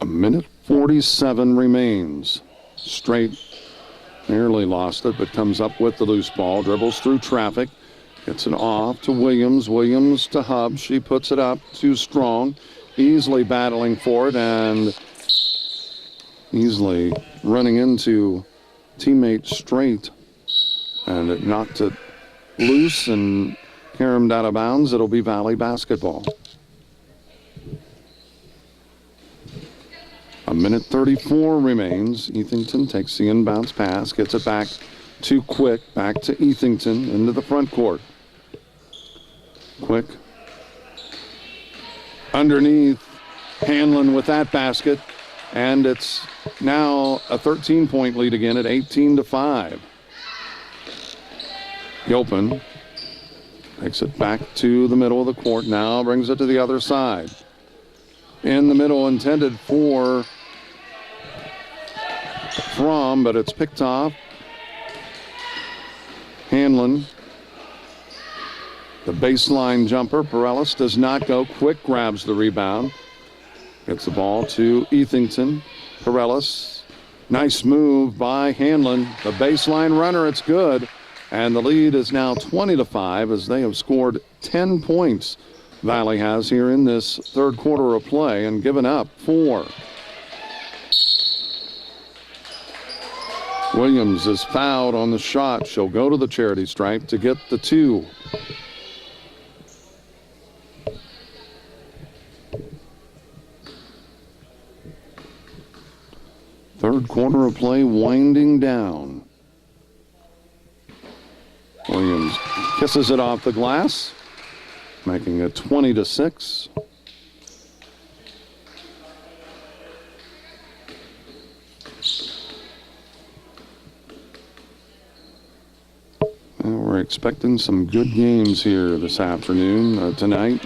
A minute 47 remains. Straight nearly lost it, but comes up with the loose ball, dribbles through traffic, gets it off to Williams. Williams to Hubbs. She puts it up, too strong. Easily battling for it, and easily running into teammate Straight, and it knocked it loose and caromed out of bounds. It'll be Valley basketball. A minute 34 remains. Ethington takes the inbounds pass, gets it back to Quick, back to Ethington into the front court. Quick underneath, Hanlon with that basket, and it's now a 13-point lead again at 18-5. Gilpin takes it back to the middle of the court, now brings it to the other side. In the middle, intended for Fromm, but it's picked off. Hanlon. The baseline jumper, Perellis does not go. Quick grabs the rebound. Gets the ball to Ethington. Perellis, nice move by Hanlon. The baseline runner, it's good. And the lead is now 20-5 as they have scored 10 points. Valley has here in this third quarter of play and given up 4. Williams is fouled on the shot. She'll go to the charity stripe to get the 2. Third quarter of play winding down. Williams kisses it off the glass, making it 20-6. We're expecting some good games here this afternoon, tonight.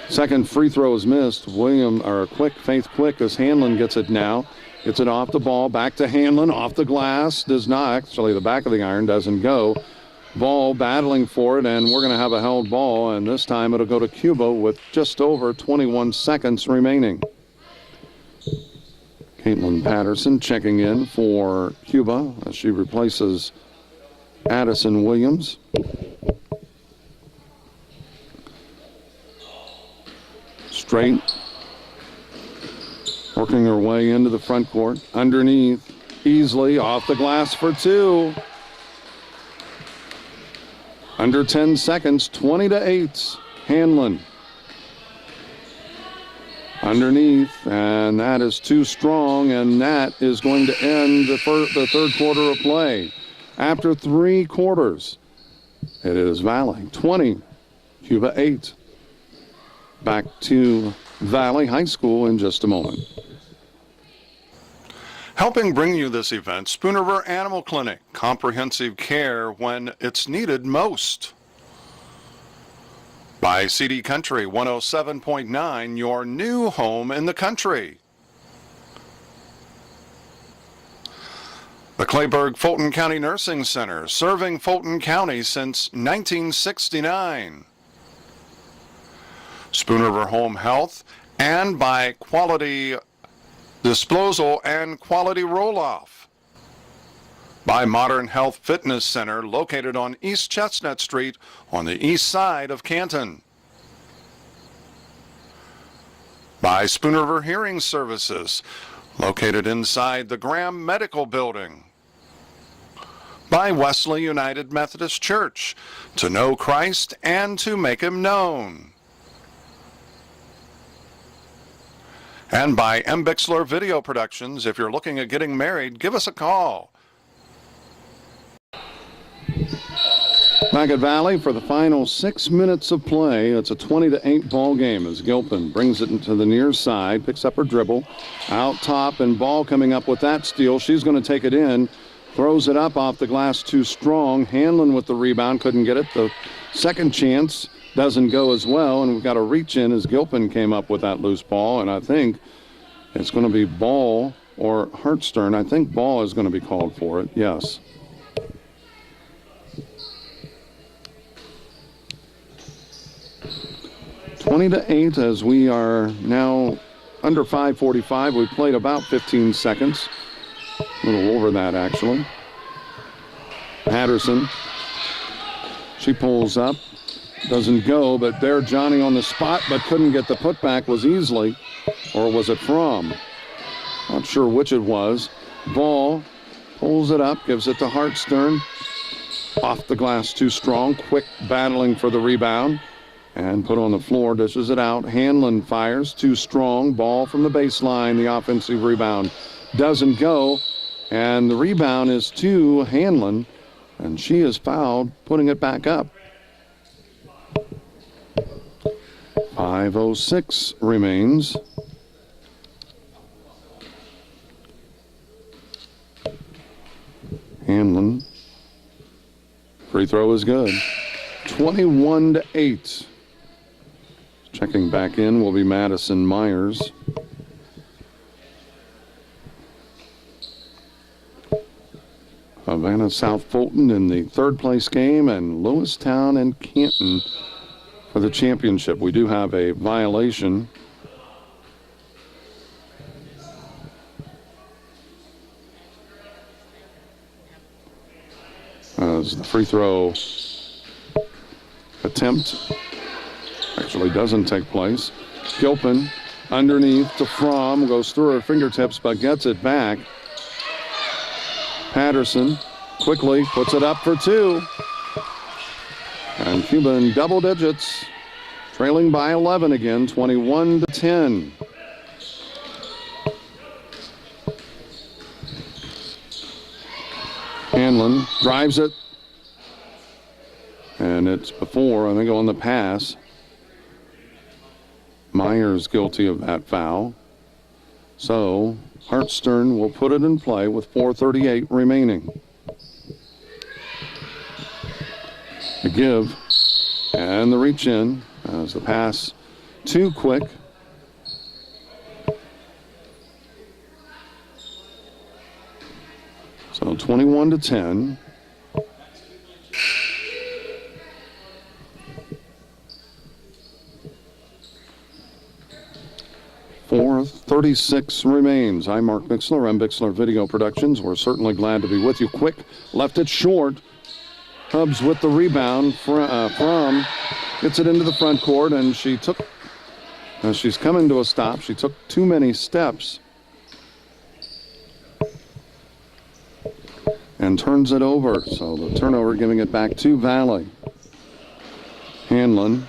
Second free throw is missed. Faith Quick as Hanlon gets it now. Gets it off the ball, back to Hanlon, off the glass, does not. Actually, the back of the iron doesn't go. Ball battling for it, and we're going to have a held ball, and this time it'll go to Cuba with just over 21 seconds remaining. Caitlin Patterson checking in for Cuba as she replaces Addison Williams. Straight. Working her way into the front court. Underneath, Easley off the glass for 2. Under 10 seconds, 20-8. Hanlon. Underneath, and that is too strong, and that is going to end the third quarter of play. After 3 quarters, it is Valley 20, Cuba 8. Back to Valley High School in just a moment. Helping bring you this event, Spoon River Animal Clinic, comprehensive care when it's needed most. By CD Country 107.9, your new home in the country. The Clayburgh Fulton County Nursing Center, serving Fulton County since 1969. Spoon River Home Health, and by Quality Disposal and Quality Roll-Off. By Modern Health Fitness Center, located on East Chestnut Street on the east side of Canton. By Spoon River Hearing Services, located inside the Graham Medical Building. By Wesley United Methodist Church, to know Christ and to make Him known. And by M. Bixler Video Productions. If you're looking at getting married, give us a call. Back at Valley for the final 6 minutes of play. It's a 20-8 ball game as Gilpin brings it into the near side, picks up her dribble, out top, and ball coming up with that steal. She's going to take it in, throws it up off the glass too strong. Hanlon with the rebound, couldn't get it. The second chance doesn't go as well, and we've got a reach in as Gilpin came up with that loose ball, and I think it's going to be Ball or Hartstern. I think Ball is going to be called for it, yes. (20-8) as we are now under 5:45. We played about 15 seconds. A little over that, actually. Patterson. She pulls up. Doesn't go, but there Johnny on the spot, but couldn't get the putback. Was Easley, or was it Fromm? Not sure which it was. Ball pulls it up, gives it to Hartstern. Off the glass too strong. Quick battling for the rebound. And put on the floor, dishes it out. Hanlon fires, too strong. Ball from the baseline. The offensive rebound doesn't go. And the rebound is to Hanlon. And she is fouled, putting it back up. 5:06 remains. Hanlon. Free throw is good. 21-8. Checking back in will be Madison Myers. Havana South Fulton in the third place game, and Lewistown and Canton for the championship. We do have a violation. As the free throw attempt actually doesn't take place. Gilpin underneath to Fromm, goes through her fingertips but gets it back. Patterson quickly puts it up for 2. And Cuba in double digits, trailing by 11 again, 21-10. Hanlon drives it. And it's before, I think, on the pass. Myers guilty of that foul. So Hartstern will put it in play with 4:38 remaining. The give and the reach in as the pass too quick. So 21-10. .36 remains. I'm Mark Bixler. I'm Bixler Video Productions. We're certainly glad to be with you. Quick, left it short. Hubbs with the rebound. Fromm gets it into the front court, and she took, as she's coming to a stop, she took too many steps and turns it over. So the turnover giving it back to Valley. Hanlon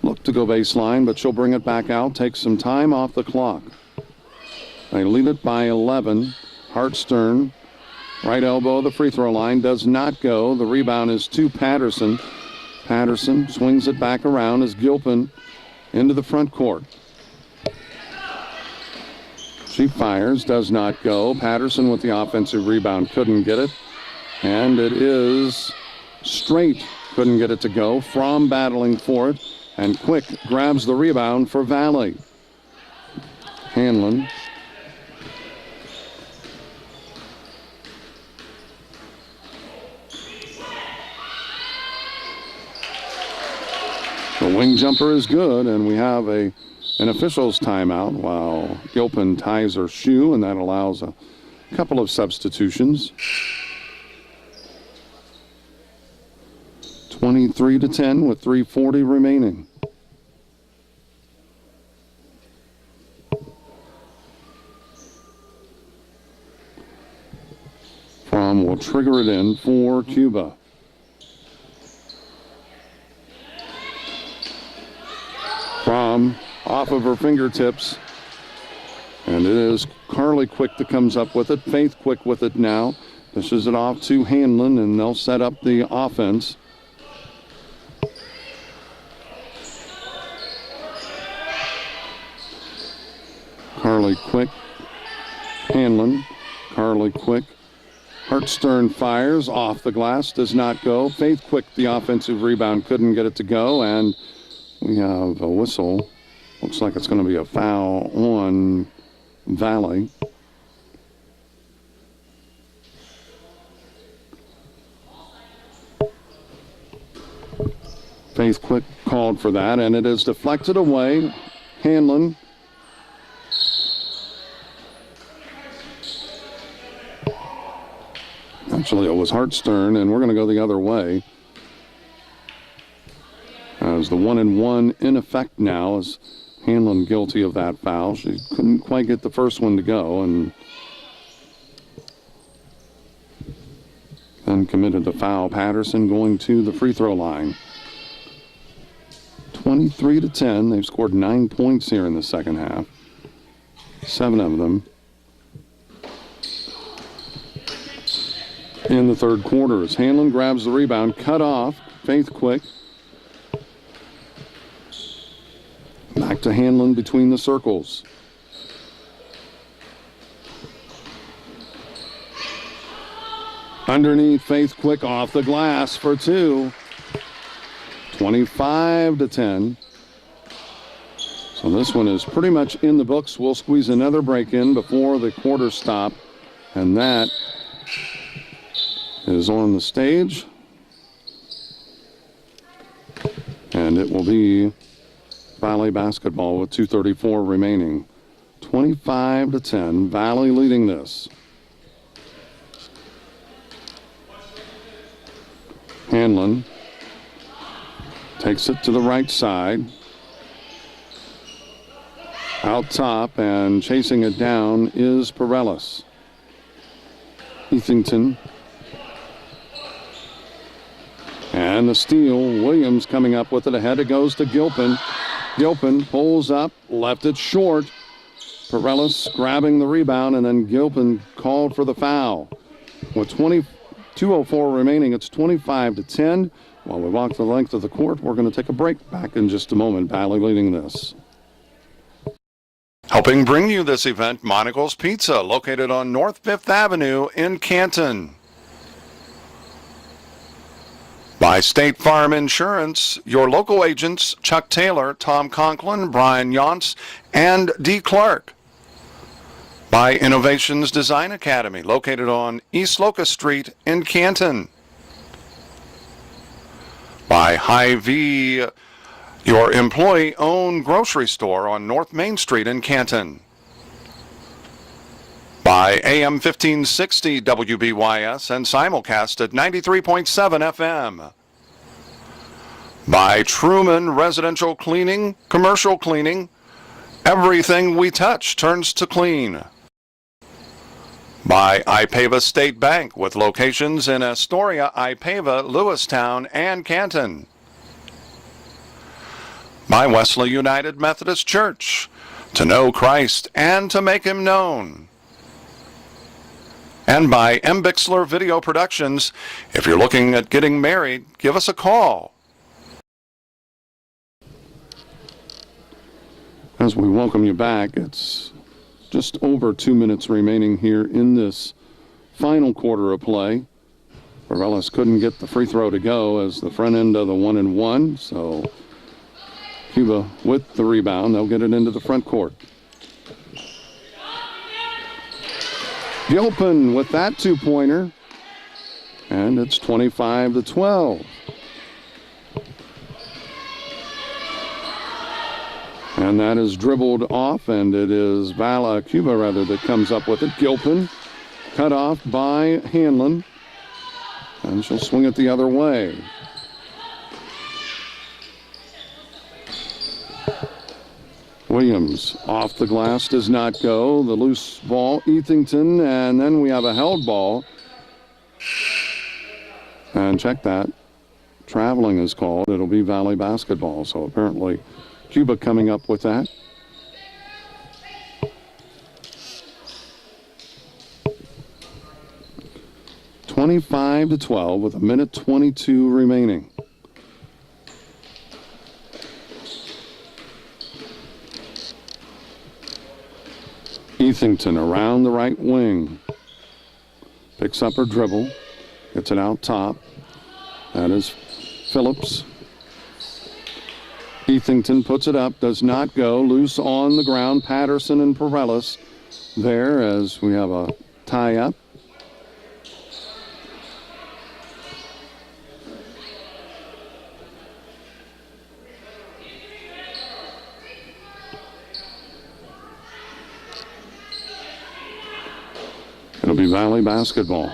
looked to go baseline, but she'll bring it back out, take some time off the clock. They lead it by 11. Hartstern, right elbow, the free throw line, does not go. The rebound is to Patterson. Patterson swings it back around as Gilpin into the front court. She fires, does not go. Patterson with the offensive rebound, couldn't get it. And it is Straight, couldn't get it to go. Fromm battling for it, and Quick grabs the rebound for Valley. Hanlon. The wing jumper is good, and we have an official's timeout while Gilpin ties her shoe, and that allows a couple of substitutions. 23-10 with 3:40 remaining. Fromm will trigger it in for Cuba. Fromm off of her fingertips. And it is Carly Quick that comes up with it. Faith Quick with it now. Dishes it off to Hanlon, and they'll set up the offense. Carly Quick, Hanlon, Carly Quick. Hartstern fires off the glass, does not go. Faith Quick, the offensive rebound, couldn't get it to go, and we have a whistle. Looks like it's going to be a foul on Valley. Faith Quick called for that, and it is deflected away. Hanlon. Actually, it was Hartstern, and we're going to go the other way. As the 1-and-1 in effect now, is Hanlon guilty of that foul. She couldn't quite get the first one to go, and then committed the foul. Patterson going to the free throw line. 23-10. They've scored 9 points here in the second half. 7 of them in the third quarter. As Hanlon grabs the rebound, cut off. Faith Quick. Back to Hanlon between the circles. Underneath, Faith Quick off the glass for 2. 25-10. So this one is pretty much in the books. We'll squeeze another break in before the quarter stop, and that is on the stage. And it will be Valley basketball with 2:34 remaining. 25-10. Valley leading this. Hanlon takes it to the right side. Out top, and chasing it down is Perellis. Etherington. And the steal, Williams coming up with it ahead. It goes to Gilpin. Gilpin pulls up, left it short. Perellis grabbing the rebound, and then Gilpin called for the foul. With 2:04 remaining, it's 25-10. While we walk the length of the court, we're going to take a break. Back in just a moment. Valley leading this. Helping bring you this event, Monocle's Pizza, located on North 5th Avenue in Canton. By State Farm Insurance, your local agents Chuck Taylor, Tom Conklin, Brian Yonts, and D. Clark. By Innovations Design Academy, located on East Locust Street in Canton. By Hy-Vee, your employee-owned grocery store on North Main Street in Canton. By AM 1560 WBYS and simulcast at 93.7 FM. By Truman Residential Cleaning, Commercial Cleaning, everything we touch turns to clean. By Ipava State Bank, with locations in Astoria, Ipava, Lewistown, and Canton. by Wesley United Methodist Church, to know Christ and to make him known. And by M. Bixler Video Productions. If you're looking at getting married, give us a call. As we welcome you back, it's just over 2 minutes remaining here in this final quarter of play. Varellis couldn't get the free throw to go as the front end of the 1-and-1, so Cuba with the rebound. They'll get it into the front court. Gilpin with that two-pointer, and it's 25-12. And that is dribbled off, and it is Cuba that comes up with it. Gilpin cut off by Hanlon, and she'll swing it the other way. Williams off the glass, does not go. The loose ball, Ethington, and then we have a held ball. And check that. Traveling is called. It'll be Valley basketball. So apparently Cuba coming up with that. (25-12) with 1:22 remaining. Ethington around the right wing. Picks up her dribble. Gets it out top. That is Phillips. Ethington puts it up. Does not go. Loose on the ground. Patterson and Varellis there as we have a tie-up. It'll be Valley basketball.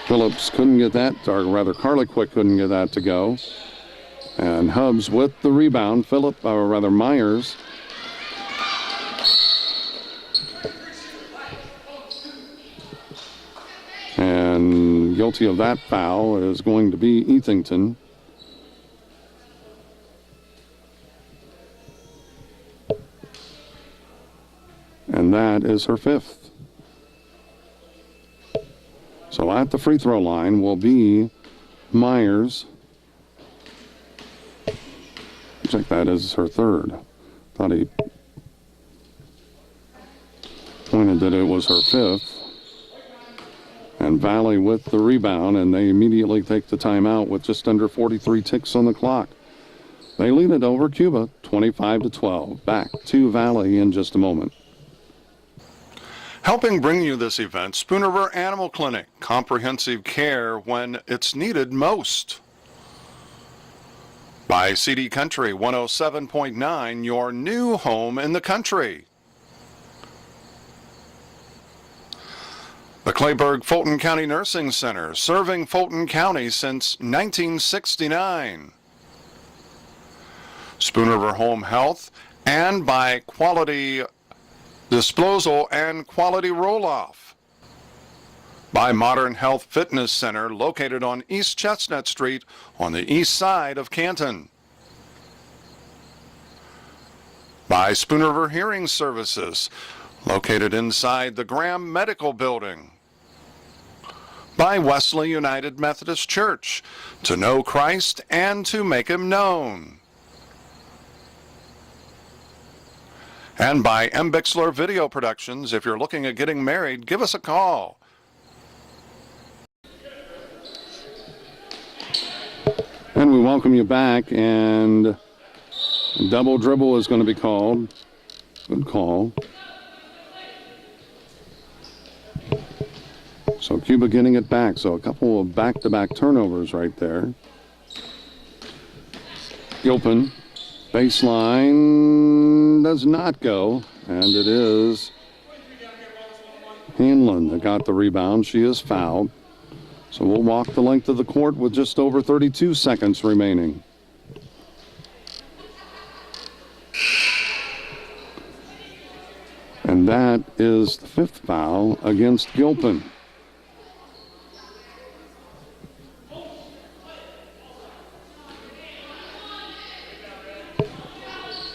Phillips couldn't get that, or rather Carliquick couldn't get that to go. And Hubbs with the rebound. Myers. And guilty of that foul is going to be Ethington. And that is her fifth. So at the free throw line will be Myers. Check that as her third. Thought he pointed that it was her fifth. And Valley with the rebound, and they immediately take the timeout with just under 43 ticks on the clock. They lead it over Cuba, 25-12. Back to Valley in just a moment. Helping bring you this event, Spoon River Animal Clinic, comprehensive care when it's needed most. By CD Country 107.9, your new home in the country. The Clayburgh Fulton County Nursing Center, serving Fulton County since 1969. Spoon River Home Health, and by Quality Disposal and Quality Roll-Off. By Modern Health Fitness Center, located on East Chestnut Street on the east side of Canton. By Spoon River Hearing Services, located inside the Graham Medical Building. By Wesley United Methodist Church, to know Christ and to make him known. And by M. Bixler Video Productions. If you're looking at getting married, give us a call. And we welcome you back, and double dribble is going to be called. Good call. So Cuba getting it back. So a couple of back-to-back turnovers right there. Gilpin. Baseline does not go, and it is Hanlon that got the rebound. She is fouled. So we'll walk the length of the court with just over 32 seconds remaining. And that is the fifth foul against Gilpin.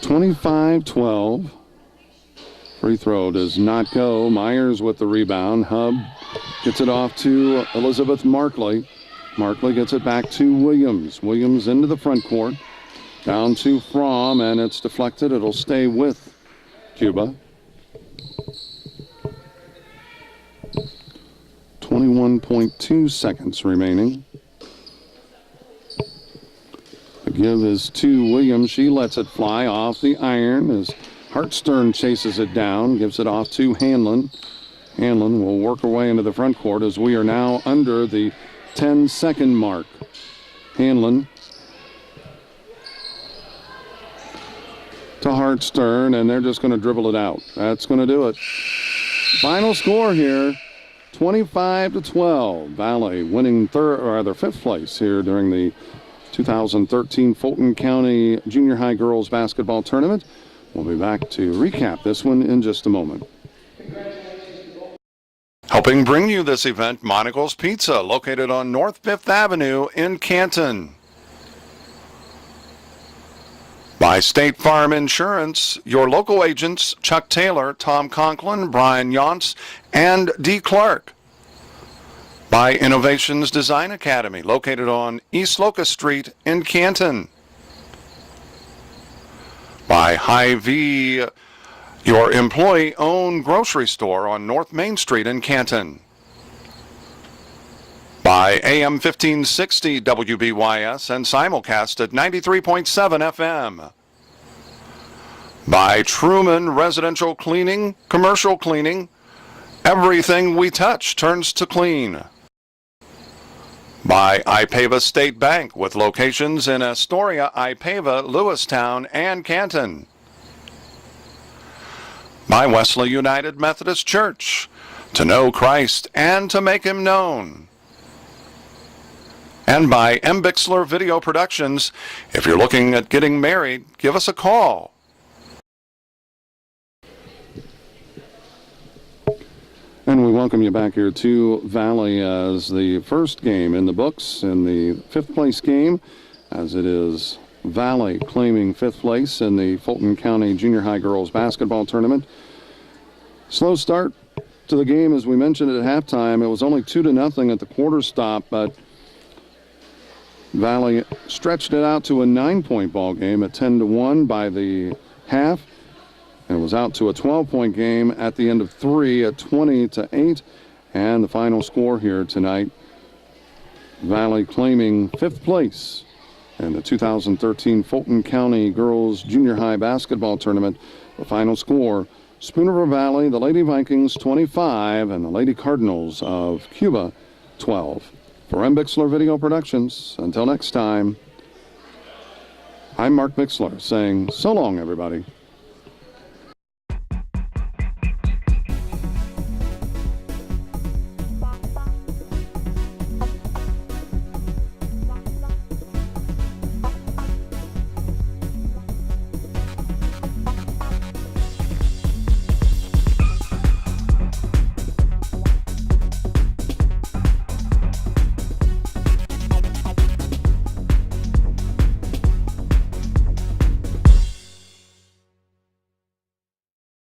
25-12. Free throw does not go. Myers with the rebound. Hub gets it off to Elizabeth Markley. Markley gets it back to Williams. Williams into the front court. Down to Fromm, and it's deflected. It'll stay with Cuba. 21.2 seconds remaining. The give is to Williams. She lets it fly off the iron as Hartstern chases it down, gives it off to Hanlon. Hanlon will work her way into the front court as we are now under the 10-second mark. Hanlon to Hartstern, and they're just going to dribble it out. That's going to do it. Final score here, 25-12. Valley winning fifth place here during the 2013 Fulton County Junior High Girls Basketball Tournament. We'll be back to recap this one in just a moment. Helping bring you this event, Monocle's Pizza, located on North 5th Avenue in Canton. By State Farm Insurance, your local agents Chuck Taylor, Tom Conklin, Brian Yonts, and D. Clark. By Innovations Design Academy, located on East Locust Street in Canton. By Hy-Vee, your employee-owned grocery store on North Main Street in Canton. By AM 1560 WBYS and simulcast at 93.7 FM. By Truman Residential Cleaning, Commercial Cleaning. Everything we touch turns to clean. By Ipava State Bank, with locations in Astoria, Ipava, Lewistown, and Canton. By Wesley United Methodist Church, to know Christ and to make him known. And by M. Bixler Video Productions. If you're looking at getting married, give us a call. And we welcome you back here to Valley as the first game in the books in the fifth place game, as it is Valley claiming fifth place in the Fulton County Junior High Girls Basketball Tournament. Slow start to the game, as we mentioned at halftime. It was only 2-0 at the quarter stop, but Valley stretched it out to a 9-point ball game at 10-1 by the half. And it was out to a 12-point game at the end of 3 at 20-8. And the final score here tonight, Valley claiming fifth place in the 2013 Fulton County Girls Junior High Basketball Tournament. The final score, Spoon River Valley, the Lady Vikings 25, and the Lady Cardinals of Cuba 12. For M. Bixler Video Productions, until next time, I'm Mark Bixler saying so long, everybody.